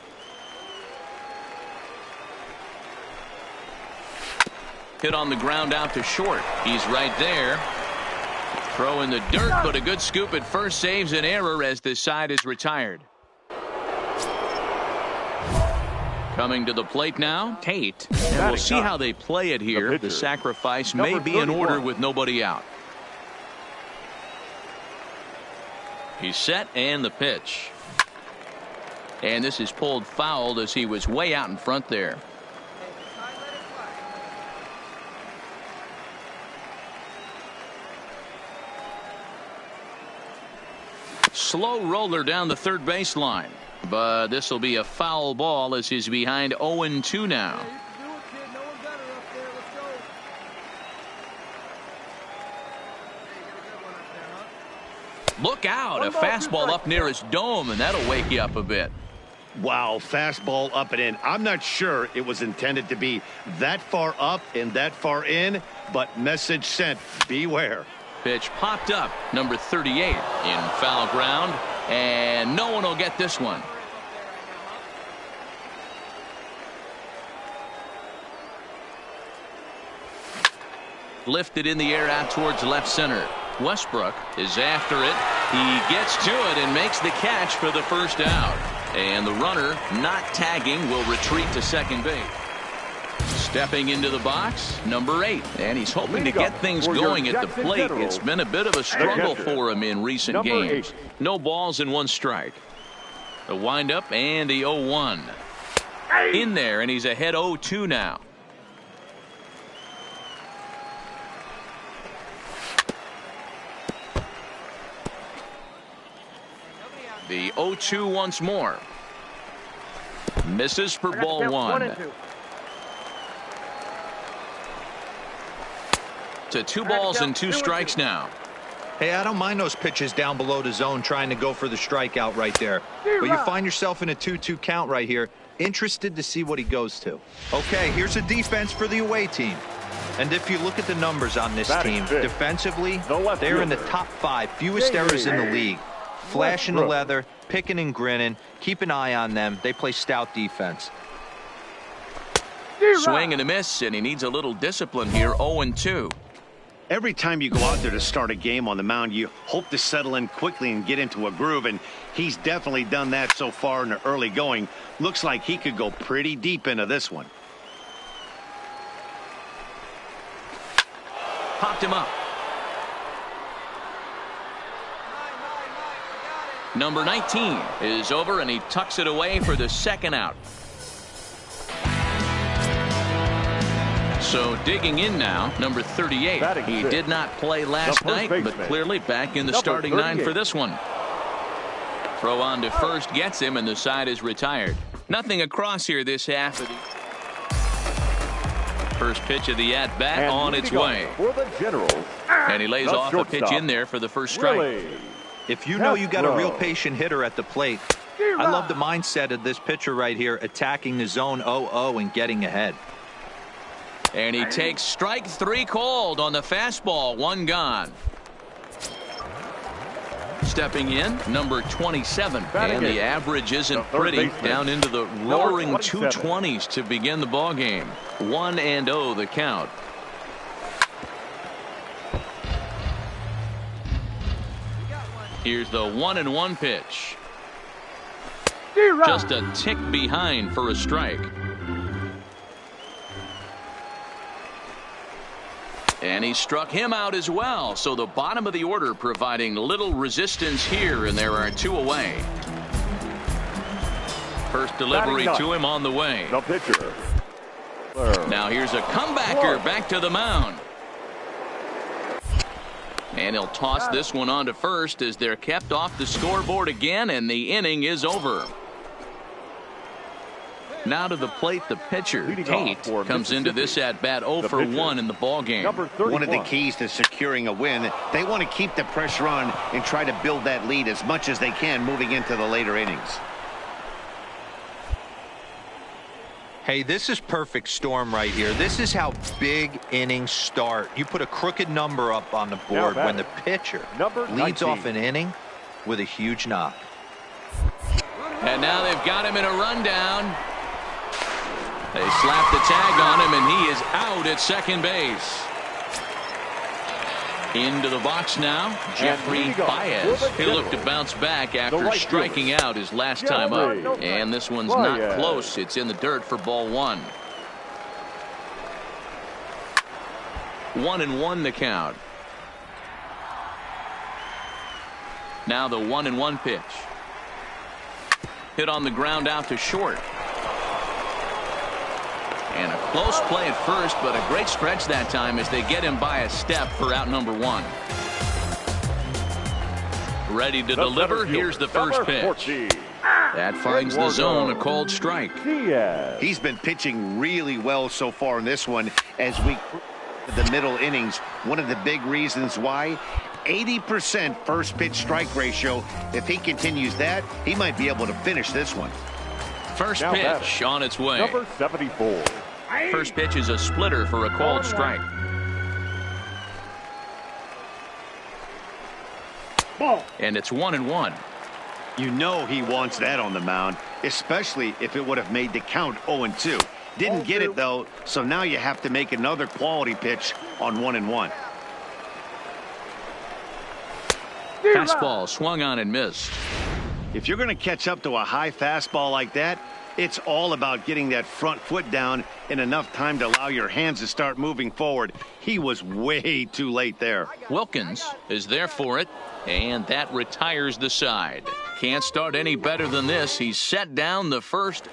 Hit on the ground out to short. He's right there. Throw in the dirt, but a good scoop at first saves an error as this side is retired. Coming to the plate now, Tate. And we'll see how they play it here. The sacrifice may be in order with nobody out. He's set, and the pitch. And this is pulled foul as he was way out in front there. Slow roller down the third baseline. But this will be a foul ball as he's behind 0-2 now. Look out, a fastball up near his dome, and that'll wake you up a bit. Wow, fastball up and in. I'm not sure it was intended to be that far up and that far in, but message sent, beware. Pitch popped up, number 38 in foul ground, and no one will get this one. Lifted in the air out towards left center. Westbrook is after it. He gets to it and makes the catch for the first out. And the runner, not tagging, will retreat to second base. Stepping into the box, number 8. And he's hoping to get things going at the plate. It's been a bit of a struggle for him in recent games. No balls and 1 strike. The windup and the 0-1. In there, and he's ahead 0-2 now. The 0-2 once more. Misses for ball 1. To 2 balls and 2 strikes now. Hey, I don't mind those pitches down below the zone trying to go for the strikeout right there. But you find yourself in a 2-2 count right here. Interested to see what he goes to. Okay, here's a defense for the away team. And if you look at the numbers on this team, defensively, they're in the top 5 fewest errors in the league. Flashing the leather, picking and grinning. Keep an eye on them. They play stout defense. Swing and a miss, and he needs a little discipline here. 0-2. Every time you go out there to start a game on the mound, you hope to settle in quickly and get into a groove, and he's definitely done that so far in the early going. Looks like he could go pretty deep into this one. Popped him up. Number 19 is over, and he tucks it away for the second out. So digging in now, number 38. He did not play last night, but clearly back in the starting 9 for this one. Throw on to first gets him, and the side is retired. Nothing across here this half of the First pitch of the at-bat on its way. For the Generals. And he lays off a pitch in there for the first strike. Willie. If you know you got a real patient hitter at the plate, I love the mindset of this pitcher right here, attacking the zone 0-0 and getting ahead. And he takes strike 3 called on the fastball. 1 gone. Stepping in, number 27. And the average isn't pretty. Down into the roaring 220s to begin the ball game. 1-0 the count. Here's the 1-1 pitch. Just a tick behind for a strike. And he struck him out as well. So the bottom of the order providing little resistance here, and there are 2 away. First delivery to him on the way. The pitcher. Now here's a comebacker back to the mound. And he'll toss this one on to first as they're kept off the scoreboard again, and the inning is over. Now to the plate, the pitcher, Tate, comes into this at-bat 0 for 1 in the ballgame. One of the keys to securing a win, they want to keep the pressure on and try to build that lead as much as they can moving into the later innings. Hey, this is perfect storm right here. This is how big innings start. You put a crooked number up on the board when the pitcher leads off an inning with a huge knock. And now they've got him in a rundown. They slap the tag on him, and he is out at second base. Into the box now, Jeffrey Baez. He'll look to bounce back after striking out his last time up. And this one's not close. It's in the dirt for ball 1. 1-1 the count. Now the 1-1 pitch. Hit on the ground out to short. And a close play at first, but a great stretch that time as they get him by a step for out number 1. Ready to deliver. Here's the first pitch. That finds the zone, a called strike. He's been pitching really well so far in this one as we the middle innings. One of the big reasons why 80% first pitch strike ratio. If he continues that, he might be able to finish this one. First pitch on its way. Number 74. First pitch is a splitter for a called strike. And it's 1-1. You know he wants that on the mound, especially if it would have made the count 0-2. Didn't get it though, so now you have to make another quality pitch on 1-1. Fastball swung on and missed. If you're going to catch up to a high fastball like that, it's all about getting that front foot down in enough time to allow your hands to start moving forward. He was way too late there. Wilkins is there for it, and that retires the side. Can't start any better than this. He's set down the first.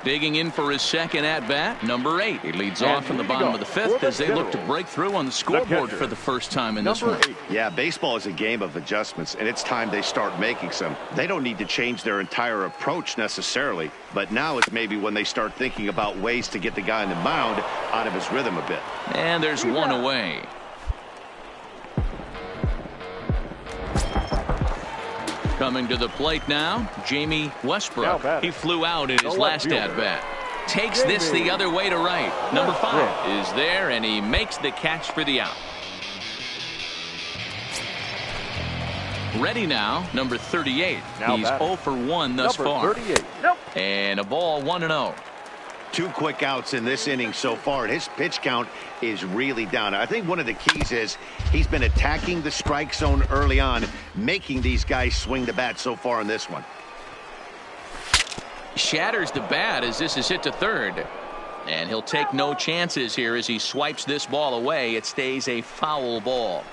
Digging in for his second at-bat, number 8. He leads off in the bottom of the 5th as they look to break through on the scoreboard for the first time in this one. Yeah, baseball is a game of adjustments, and it's time they start making some. They don't need to change their entire approach necessarily, but now it's maybe when they start thinking about ways to get the guy on the mound out of his rhythm a bit. And there's one away. Coming to the plate now, Jamie Westbrook. He flew out in his last at-bat. Takes this the other way to right. Number 5 is there, and he makes the catch for the out. Ready now, number 38. He's 0 for 1 thus far. And a ball 1-0. 2 quick outs in this inning so far, and his pitch count is really down. I think one of the keys is he's been attacking the strike zone early on, making these guys swing the bat so far in this one. Shatters the bat as this is hit to third. And he'll take no chances here as he swipes this ball away. It stays a foul ball.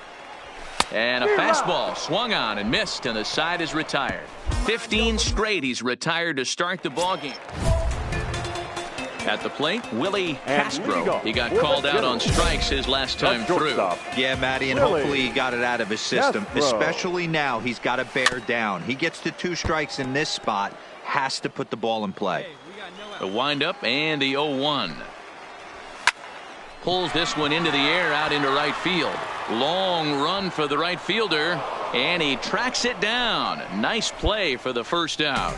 And a fastball swung on and missed, and the side is retired. 15 straight he's retired to start the ball game. At the plate, Willie Castro. He got called out on strikes his last time through. Yeah, Matty, and hopefully he got it out of his system. Especially now, he's got to bear down. He gets to 2 strikes in this spot, has to put the ball in play. The windup and the 0-1. Pulls this one into the air out into right field. Long run for the right fielder, and he tracks it down. Nice play for the first out.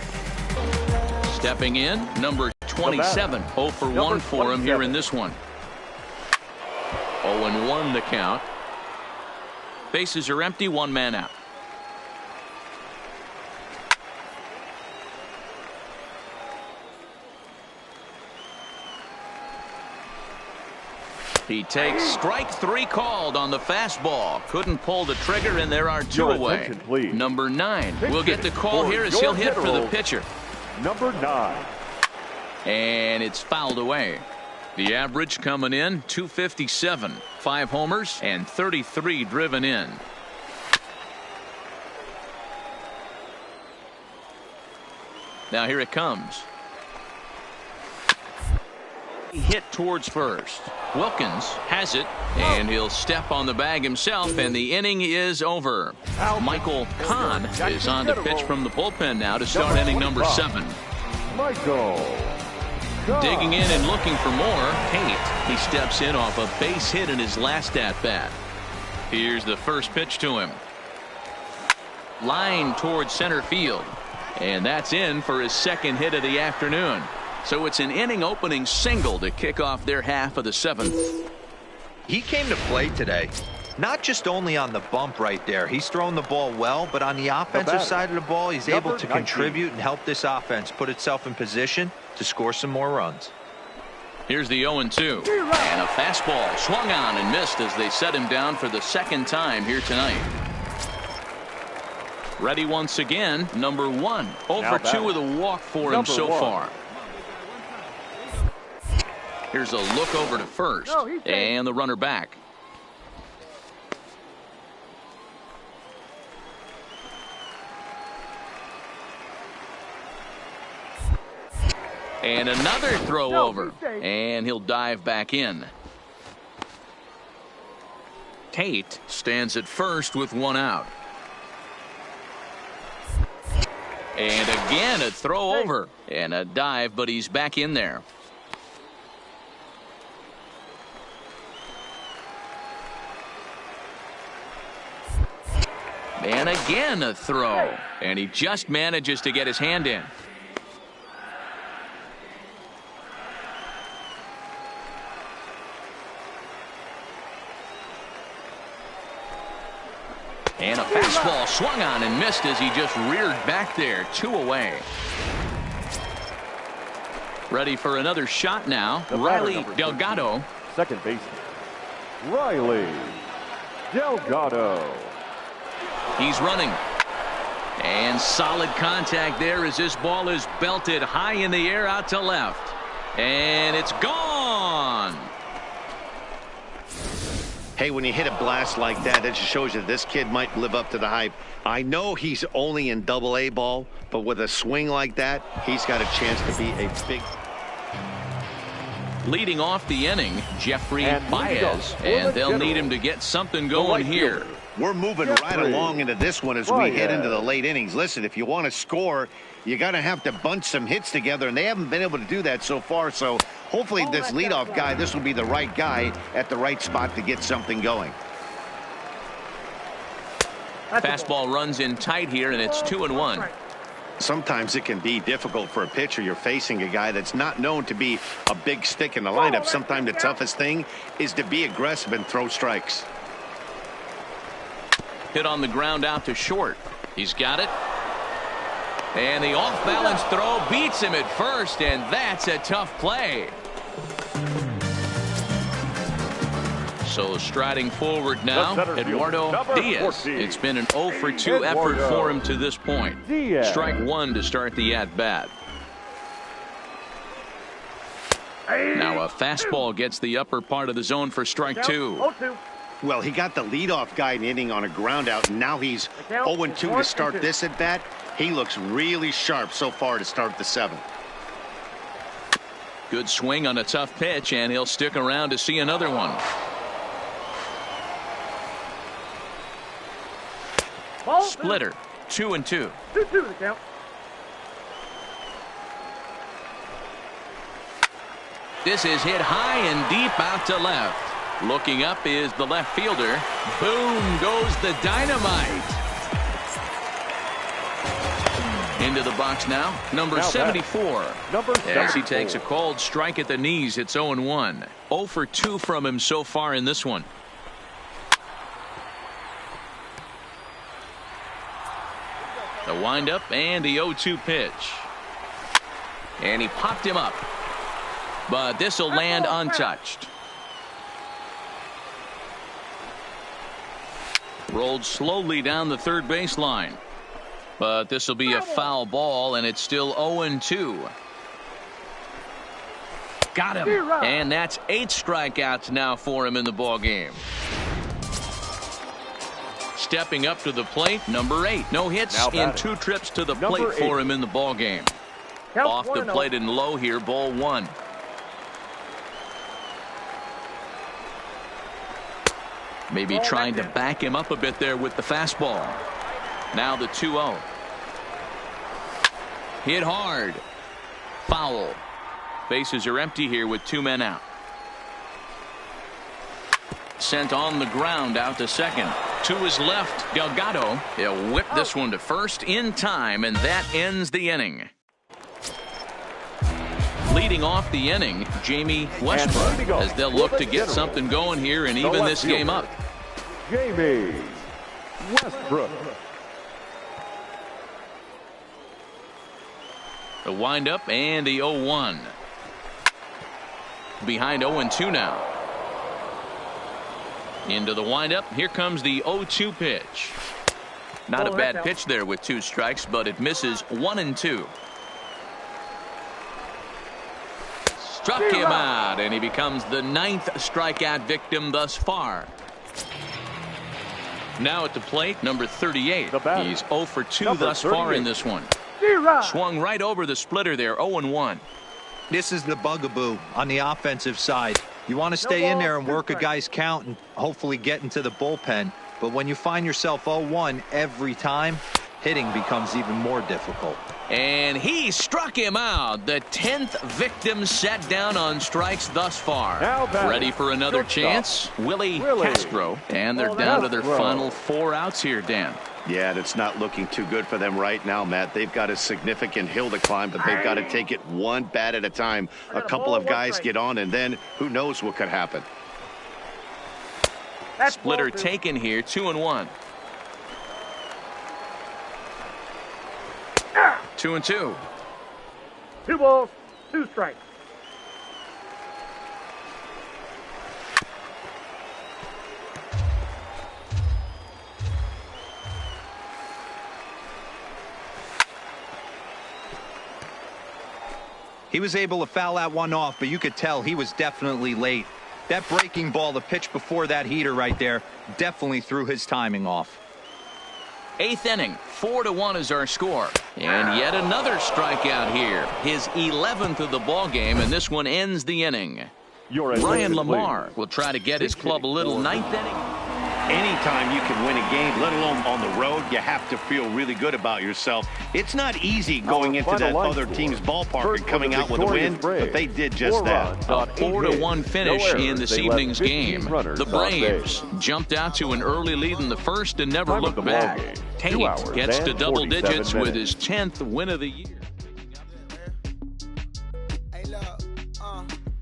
Stepping in, number 27. 0 for 1 for him here in this one. 0-1 the count. Bases are empty, one man out. He takes strike 3 called on the fastball. Couldn't pull the trigger, and there are 2 away. Number 9 will get the call here as he'll hit for the pitcher. Number 9. And it's fouled away. The average coming in 257. 5 homers and 33 driven in. Now here it comes. Hit towards first. Wilkins has it, and he'll step on the bag himself, and the inning is over. Michael Kahn is on to pitch from the bullpen now to start inning number 7. Michael. Digging in and looking for more. Tate, he steps in off a base hit in his last at-bat. Here's the first pitch to him. Line towards center field, and that's in for his second hit of the afternoon. So it's an inning opening single to kick off their half of the 7th. He came to play today, not just only on the bump right there. He's thrown the ball well, but on the offensive side of the ball, he's able to contribute and help this offense put itself in position to score some more runs. Here's the 0-2. And a fastball swung on and missed as they set him down for the second time here tonight. Ready once again, number 1. 0 for 2 with a walk for him so far. Here's a look over to first, and the runner back. And another throw over, and he'll dive back in. Tate stands at first with 1 out. And again a throw over and a dive, but he's back in there. And again a throw, and he just manages to get his hand in. And a fastball swung on and missed as he just reared back there. 2 away. Ready for another shot now. Riley Delgado. Second baseman. Riley Delgado. He's running. And solid contact there as this ball is belted high in the air out to left. And it's gone. Hey, when you hit a blast like that, it just shows you this kid might live up to the hype. I know he's only in Double-A ball, but with a swing like that, he's got a chance to be a big. Leading off the inning, Jeffrey Baez, and they'll need him to get something going here. We're moving right along into this one as we head into the late innings. Listen, if you want to score, you got to have to bunch some hits together, and they haven't been able to do that so far. So hopefully this leadoff guy, this will be the right guy at the right spot to get something going. Fastball runs in tight here, and it's 2-1. Sometimes it can be difficult for a pitcher. You're facing a guy that's not known to be a big stick in the lineup. Sometimes the toughest thing is to be aggressive and throw strikes. Hit on the ground out to short. He's got it. And the off-balance throw beats him at first, and that's a tough play. So striding forward now, Eduardo Diaz. It's been an 0 for 2 effort for him to this point. Strike 1 to start the at-bat. Now a fastball gets the upper part of the zone for strike 2. Well, he got the leadoff guy in the inning on a ground out, and now he's 0-2 to start this at bat. He looks really sharp so far to start the 7th. Good swing on a tough pitch, and he'll stick around to see another one. Splitter, 2-2. 2-2 the count. this is hit high and deep out to left. Looking up is the left fielder. Boom goes the dynamite. Into the box now, number 74. As he takes a called strike at the knees, it's 0-1. 0 for 2 from him so far in this one. The windup and the 0-2 pitch. And he popped him up. But this will land untouched. Rolled slowly down the third baseline. But this will be a foul ball, and it's still 0-2. Got him. And that's 8 strikeouts now for him in the ball game. Stepping up to the plate, number 8. No hits in 2 trips to the plate for him in the ball game. Off the plate and low here, ball 1. Maybe trying to back him up a bit there with the fastball. Now the 2-0. Hit hard. Foul. Bases are empty here with 2 men out. Sent on the ground out to second. To his left, Delgado. He'll whip this one to first in time, and that ends the inning. Leading off the inning, Jamie Westbrook, as they'll look to get something going here and even this game up. Jamie Westbrook. The windup and the 0-1. Behind 0-2 now. Into the windup. Here comes the 0-2 pitch. Not a bad pitch there with 2 strikes, but it misses 1-2. Struck him out, and he becomes the 9th strikeout victim thus far. Now at the plate, number 38. He's 0 for 2 thus far in this one. Swung right over the splitter there, 0-1. This is the bugaboo on the offensive side. You want to stay in there and work a guy's count and hopefully get into the bullpen. But when you find yourself 0-1 every time, hitting becomes even more difficult. And he struck him out. The 10th victim set down on strikes thus far. Ready for another chance? Willie Castro. And they're down to their final 4 outs here, Dan. Yeah, that's not looking too good for them right now, Matt. They've got a significant hill to climb, but they've got to take it one bat at a time. A couple of guys get on, and then who knows what could happen. Splitter taken here, 2-1. 2-2. 2 balls, 2 strikes. He was able to foul that one off, but you could tell he was definitely late. That breaking ball, the pitch before that heater right there, definitely threw his timing off. 8th inning, 4-1 is our score. And yet another strikeout here. His 11th of the ball game, and this one ends the inning. Ryan Lamar will try to get his club a little 9th inning. Anytime you can win a game, let alone on the road, you have to feel really good about yourself. It's not easy going into that other team's ballpark and coming out with a win, but they did just that. A 4-1 finish in this evening's game. The Braves jumped out to an early lead in the first and never looked back. Tate gets to double digits with his 10th win of the year. Hey, look,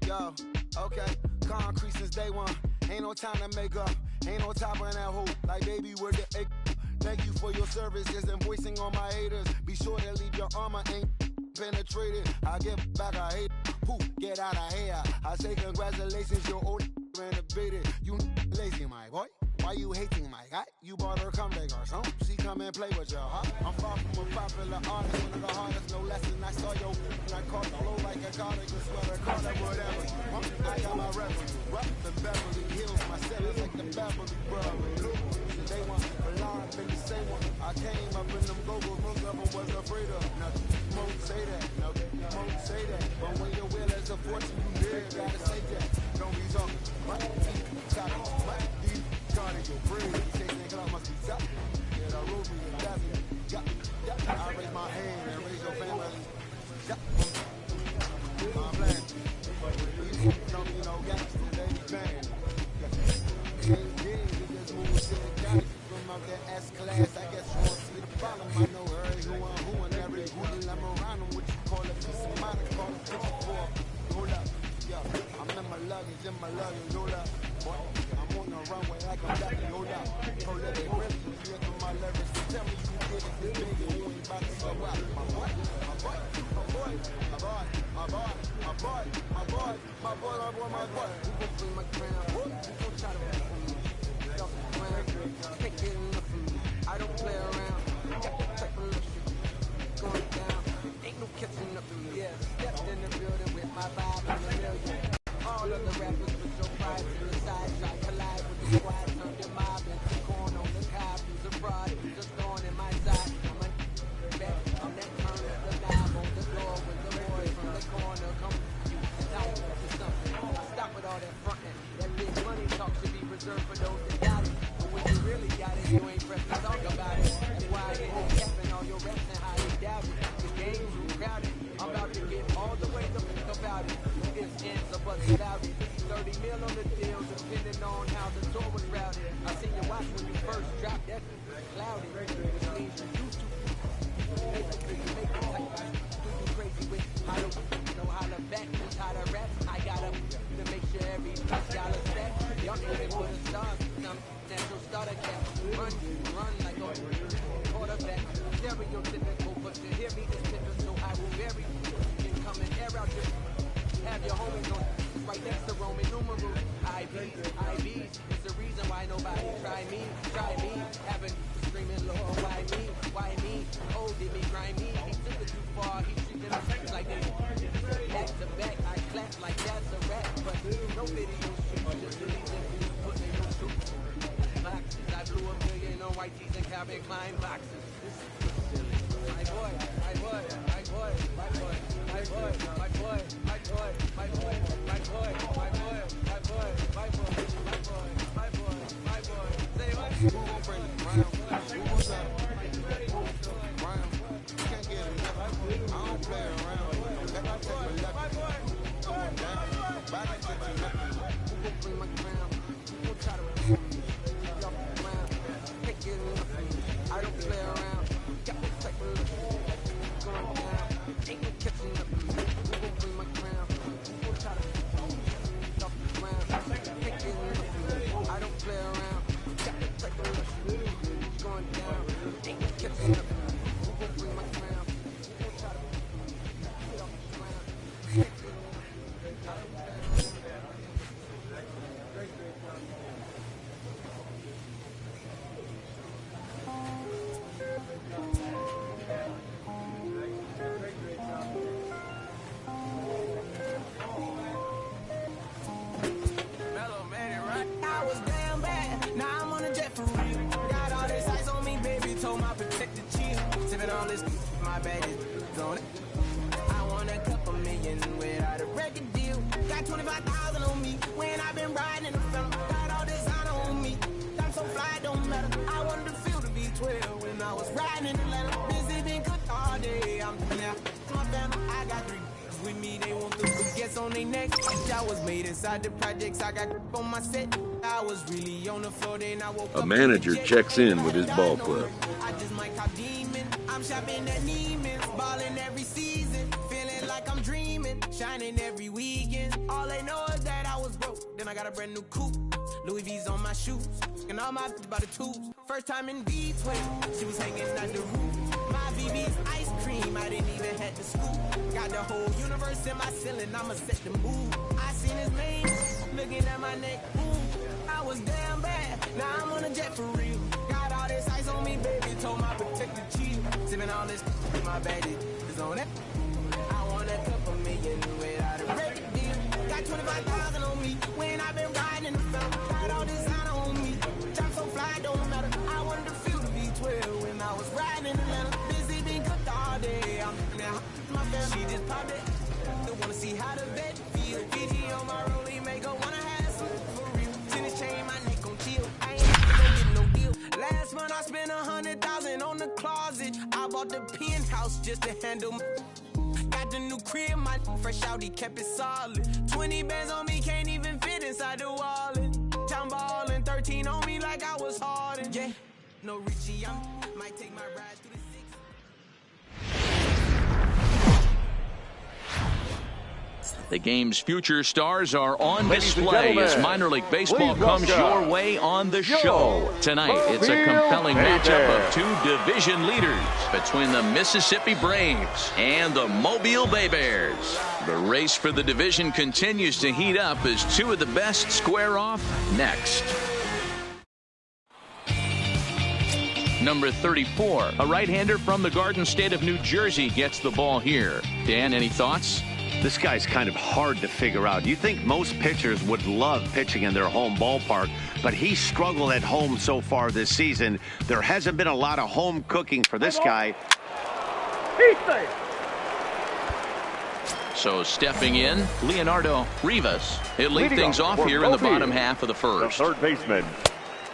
yo, okay, concrete since day one. Ain't no time to make up. Ain't no top on that hoop. Like, baby, where the egg? Thank you for your services and voicing on my haters. Be sure to leave your armor ain't penetrated. I get back, I hate. Pooh, get out of here. I say congratulations, your old renovated. You lazy, my boy. Why you hating, my guy? You bought her come back or something. She come and play with your heart. I'm far from a popular artist. One of the hardest, no lesson. I saw your and I caught the low like a cardigan sweater. Call that whatever you want. I got my revenue. Rough the Beverly Hills. My sellers like the Beverly Brothers. They want alarm, been the same one. I came up in them go-go's. Most of them was afraid of nothing. Won't say that. No, won't say that. But when your will is a fortune, you did. Gotta say that. Don't be talking. Much deep, much deep. Your brain, chasing cloud must be tough. Yeah, the ruby and dazzle. Yeah. I raise my hand and raise your family. Yeah. My plan. luggage in my luggage, hold up. Boy, I'm on the runway like I'm Dr. Hold up. Hold up, they rip me, hear from my lyrics. Tell me you did it, this nigga, you ain't about to show up. My boy, my boy, my boy, my boy, my boy, my boy, my boy, my boy, my boy, my boy. Who gon' bring my crown? Who gon' try to run from me? Off the ground, can't get enough of me. I don't play around, got the type of luxury going down. Ain't no catching up to me. Yeah, stepped in the building with my vibe and a million. All of the rappers with your pride to the side, try to collide with the squad, turned your mob into corn on the cob. Who's a fraud, who's a thorn in my side. I'm a back, I'm that turn of the knob on the door when the boys from the corner come you out to something. I stop with all that frontin'. That big money talk should be reserved for those that got it. But when you really got it, you ain't pressed to talk about it. That's why it ain't capping all your reps and how you doubt it. The game's too crowded. I'm about to get all the way to think about it. It's ends or bust it out. 30 mil on the deal, depending on how the tour was routed. I seen you watch when you first dropped that cloudy, which means you used to. Basically, you make it like do you crazy with holla, holla back, just holla rap. I got up to make sure every dollar stack. Y'all aiming for the stars, some natural starter cap. Run like a quarterback. Stereotypical, but to hear me is typical, so I will vary. You can come and air out your. Have your homies on right next to Roman numerals. IVs. It's the reason why nobody try me. Having screaming, Lord, why me? Oh, did me grind me? He took it too far. He treated them seconds like they back to back. I clap like that's a rap, but no video shoot. Just the reason who's putting no shoot. Boxes. I blew $1 million on white tees and Calvin Klein boxes. My boy, my boy, my boy, my boy, my boy, my boy, my boy, my boy, my boy, my boy, my boy, my boy, my boy, my boy, my boy. Say what? Who gon' bring it round? Who gon' try to round? You can't get enough. I don't play around. Let me take my luck. Come on down. Nobody can do nothing. Who gon' bring my crown? Who gon' try to run me? Off the ground. Can't get enough. I don't play around. Got the type of luxury going down. Ain't no catching up to me. Who gon' bring my crown? Who gon' try to off the ground? Can't get enough. I don't play around. Got the type of luxury going down. Ain't no catching up to me. Who gon' bring my crown? Who gon' try to get off the ground? Can't get enough. All this, my bag is on it. I want a couple million without a record deal. Got 25,000 on me when I've been riding in the film. Got all this honor on me. I'm so fly, don't matter. I wanted to feel to be 12 when I was riding in Atlanta. Busy been cooked all day. I'm now my family. I got 3 with me. They want the baguettes on their neck. I was made inside the projects. I got on my set. I was really on the floor. Then I woke up. A manager checks in with his ball club. I just might cop demon. I'm shopping at Neiman's, balling every season, feeling like I'm dreaming, shining every weekend. All they know is that I was broke. Then I got a brand new coupe, Louis V's on my shoes, and all my by the tubes. First time in B12, she was hanging at the roof. My BB's ice cream, I didn't even have to scoop. Got the whole universe in my ceiling, I'ma set the mood. I seen his name, looking at my neck, ooh. I was damn bad, now I'm on a jet for real. Got all this ice on me, baby, told my protector chill. Sipping all this, my bag is on it. I want a couple million without a record deal. Got 25,000 on me when I've been riding in the film. Got all this honor on me. I'm so fly, don't matter. I wanted to feel to be 12 when I was riding in Atlanta. Busy been cooked all day. I'm now my family. She just popped it. They wanna see how the vet feel. Fiji on my rollie, make her wanna have some for real. Tennis chain, my neck gon' chill. I ain't gonna get no deal. Last month I spent 100,000 on the closet. I bought the penthouse just to handle my. Got the new crib, my fresh out, he kept it solid. 20 bands on me, can't even fit inside the wallet. Time ballin', 13 on me like I was hard. Yeah, no Richie, I might take my ride through the 6. The game's future stars are on Ladies and display as gentlemen, minor league baseball please comes welcome your way on the show. Tonight, it's a compelling matchup of two division leaders between the Mississippi Braves and the Mobile Bay Bears. The race for the division continues to heat up as two of the best square off next. Number 34, a right-hander from the Garden State of New Jersey, gets the ball here. Dan, any thoughts? This guy's kind of hard to figure out. You think most pitchers would love pitching in their home ballpark, but he struggled at home so far this season. There hasn't been a lot of home cooking for this guy. He's there. So stepping in, Leonardo Rivas. He'll lead Leading things off off for here in the Mobile, bottom half of the The first. third baseman,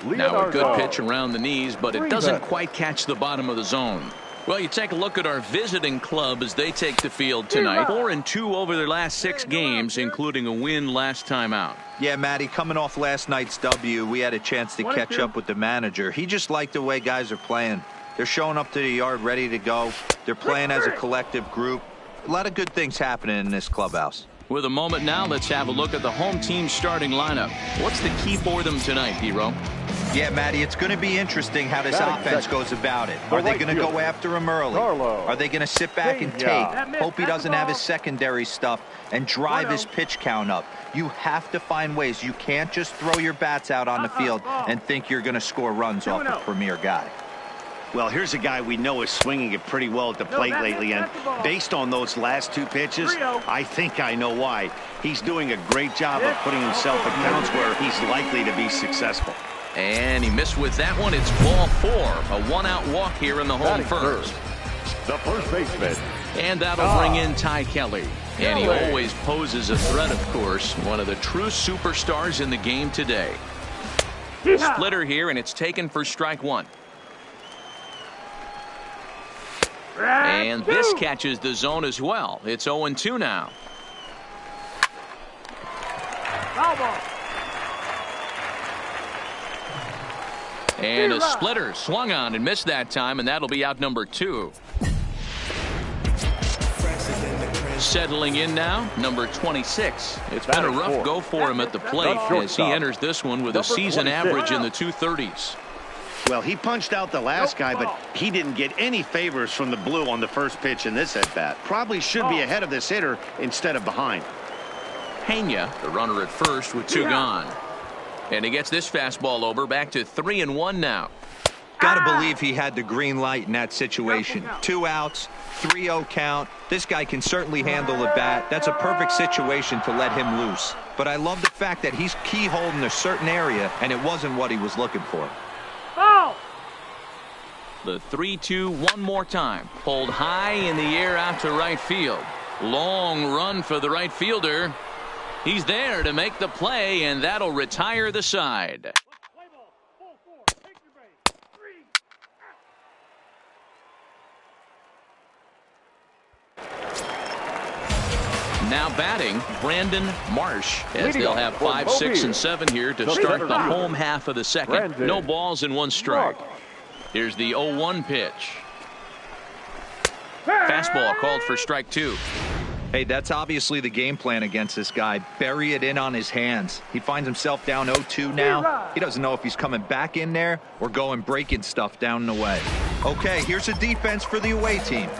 Now a good Leonardo pitch around the knees, but it doesn't quite catch the bottom of the zone. Well, you take a look at our visiting club as they take the field tonight. 4-2 over their last 6 games, including a win last time out. Yeah, Matty, coming off last night's W, we had a chance to catch up with the manager. He just liked the way guys are playing. They're showing up to the yard ready to go. They're playing as a collective group. A lot of good things happening in this clubhouse. With a moment now, let's have a look at the home team starting lineup. What's the key for them tonight, Hero? Yeah, Matty, it's going to be interesting how this offense goes about it. Are they going to go after him early? Are they going to sit back and take? Hope he doesn't have his secondary stuff and drive his pitch count up. You have to find ways. You can't just throw your bats out on the field and think you're going to score runs off a premier guy. Well, here's a guy we know is swinging it pretty well at the plate lately, and based on those last 2 pitches, I think I know why. He's doing a great job of putting himself in counts where he's likely to be successful. And he missed with that one. It's ball 4. A 1-out walk here in the home first. The first baseman. And that'll bring in Ty Kelly. And he always poses a threat, of course. One of the true superstars in the game today. Splitter here, and it's taken for strike 1. And this catches the zone as well. It's 0-2 now. And a splitter swung on and missed that time, and that'll be out number 2. Settling in now, number 26. It's been a rough go for him at the plate as he enters this one with a season average in the 230s. Well, he punched out the last guy, but he didn't get any favors from the blue on the first pitch in this at-bat. Probably should be ahead of this hitter instead of behind. Pena, the runner at first with 2 gone. And he gets this fastball over, back to 3-1 now. Got to believe he had the green light in that situation. 2 outs, 3-0 count. This guy can certainly handle a bat. That's a perfect situation to let him loose. But I love the fact that he's keyholed in a certain area, and it wasn't what he was looking for. The 3-2 one more time. Pulled high in the air out to right field. Long run for the right fielder. He's there to make the play, and that'll retire the side. Now batting, Brandon Marsh, as they'll have 5, 6, and 7 here to start the home half of the second. No balls and 1 strike. Here's the 0-1 pitch. Fastball called for strike 2. Hey, that's obviously the game plan against this guy. Bury it in on his hands. He finds himself down 0-2 now. He doesn't know if he's coming back in there or going breaking stuff down the way. Okay, here's a defense for the away team.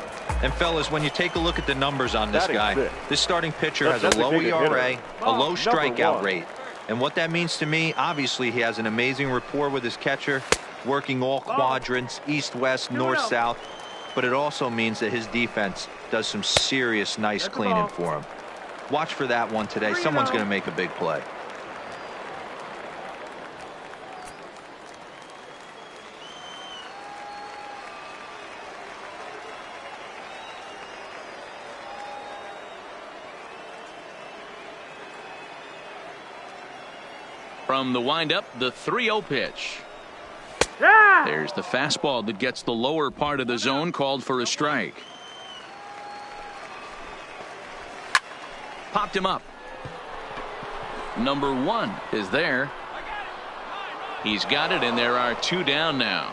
And fellas, when you take a look at the numbers on this guy, this starting pitcher has a low ERA, a low strikeout rate. And what that means to me, obviously he has an amazing rapport with his catcher, working all quadrants, east, west, north, south. But it also means that his defense does some serious nice cleaning for him. Watch for that one today. Someone's going to make a big play. From the windup, the 3-0 pitch. There's the fastball that gets the lower part of the zone, called for a strike. Popped him up. Number 1 is there. He's got it, and there are 2 down now.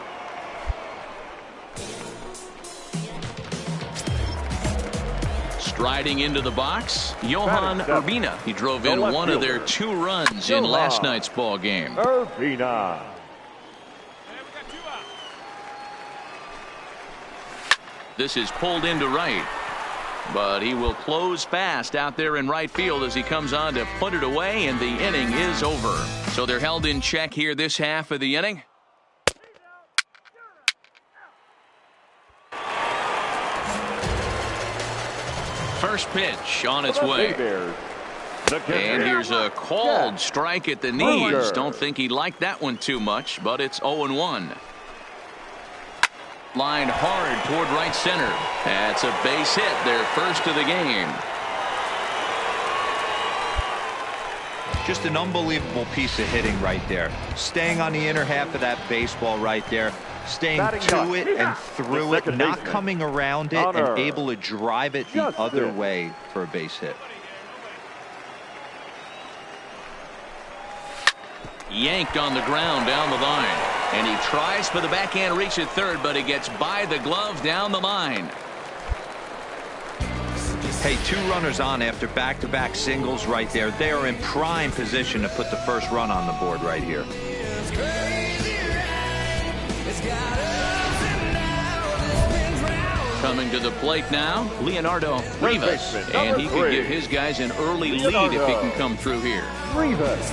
Riding into the box, Johan Urbina. He drove in one of their 2 runs in last night's ball game. Urbina. This is pulled into right, but he will close fast out there in right field as he comes on to put it away, and the inning is over. So they're held in check here this half of the inning. First pitch on its way. And here's a called strike at the knees. Don't think he liked that one too much, but it's 0-1. Line hard toward right center. That's a base hit, their first of the game. Just an unbelievable piece of hitting right there. Staying on the inner half of that baseball right there. Staying to it and through it, not coming around it, and able to drive it the other way for a base hit. Yanked on the ground down the line. And he tries for the backhand reach at third, but he gets by the glove down the line. Hey, 2 runners on after back-to-back singles right there. They are in prime position to put the first run on the board right here. Coming to the plate now, Leonardo Rivas. And he could give his guys an early lead if he can come through here. Rivas.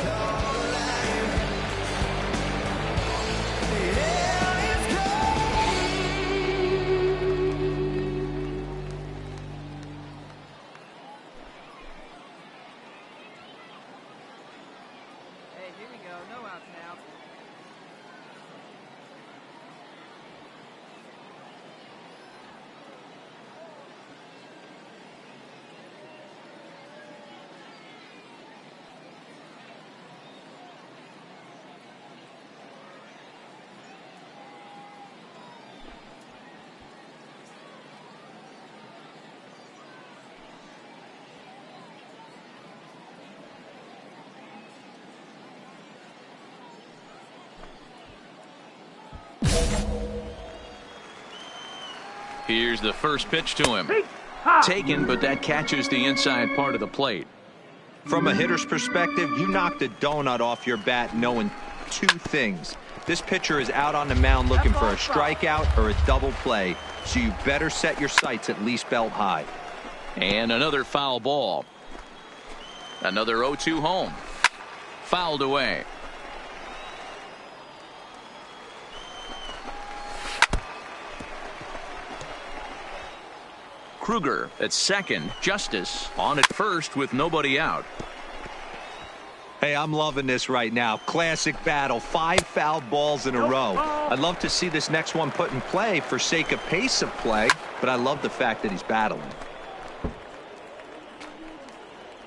Hey, here we go. No outs now. Here's the first pitch to him. Taken, but that catches the inside part of the plate. From a hitter's perspective, you knocked a donut off your bat knowing 2 things. This pitcher is out on the mound looking for a strikeout or a double play, so you better set your sights at least belt high. And another foul ball. Another 0-2 home. Fouled away. Kruger at second. Justice on at first with nobody out. Hey, I'm loving this right now. Classic battle. 5 foul balls in a row. I'd love to see this next one put in play for sake of pace of play, but I love the fact that he's battling.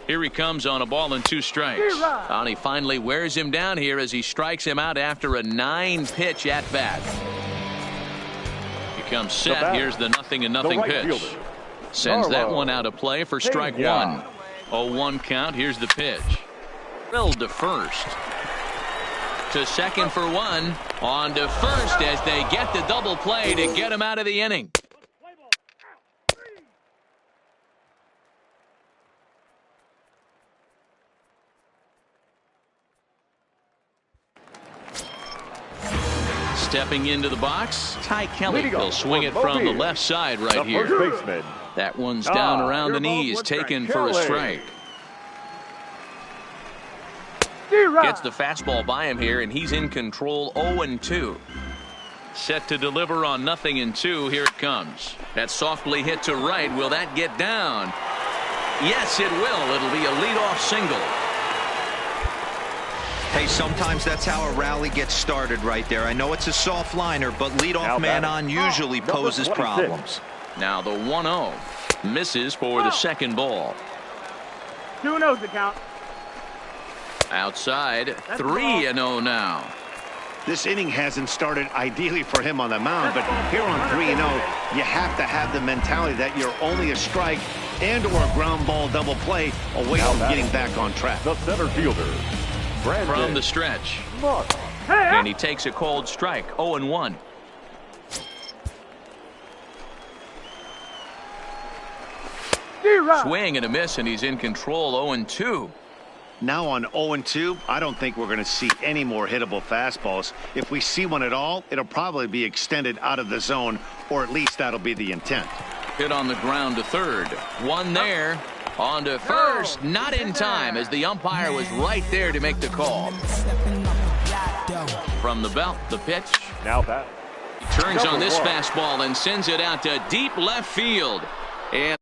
Here he comes on a ball and 2 strikes. And he finally wears him down here as he strikes him out after a 9-pitch at bat. He comes set. Here's the 0-0 pitch. Sends that one out of play for strike 1. 0-1 count. Here's the pitch. Drilled to first. To second for 1. On to first as they get the double play to get him out of the inning. Stepping into the box, Ty Kelly will swing it from the left side right here. That one's down around the knees, taken for a strike. Gets the fastball by him here, and he's in control. 0-2. Set to deliver on 0-2. Here it comes. That softly hit to right. Will that get down? Yes, it will. It'll be a leadoff single. Hey, sometimes that's how a rally gets started right there. I know it's a soft liner, but leadoff man on usually poses problems. Now the 1-0 misses for the second ball. 2-0's the count. Outside, 3-0 now. This inning hasn't started ideally for him on the mound, but here on 3-0, you have to have the mentality that you're only a strike and or a ground ball double play away from getting back on track. The center fielder, Brandon from the stretch. Mark. And he takes a cold strike. 0-1. Swing and a miss, and he's in control. 0-2. Now on 0-2, I don't think we're going to see any more hittable fastballs. If we see one at all, it'll probably be extended out of the zone, or at least that'll be the intent. Hit on the ground to third. One there. On to first. Not in time, as the umpire was right there to make the call. From the belt, the pitch. Now that. He turns on this fastball and sends it out to deep left field. And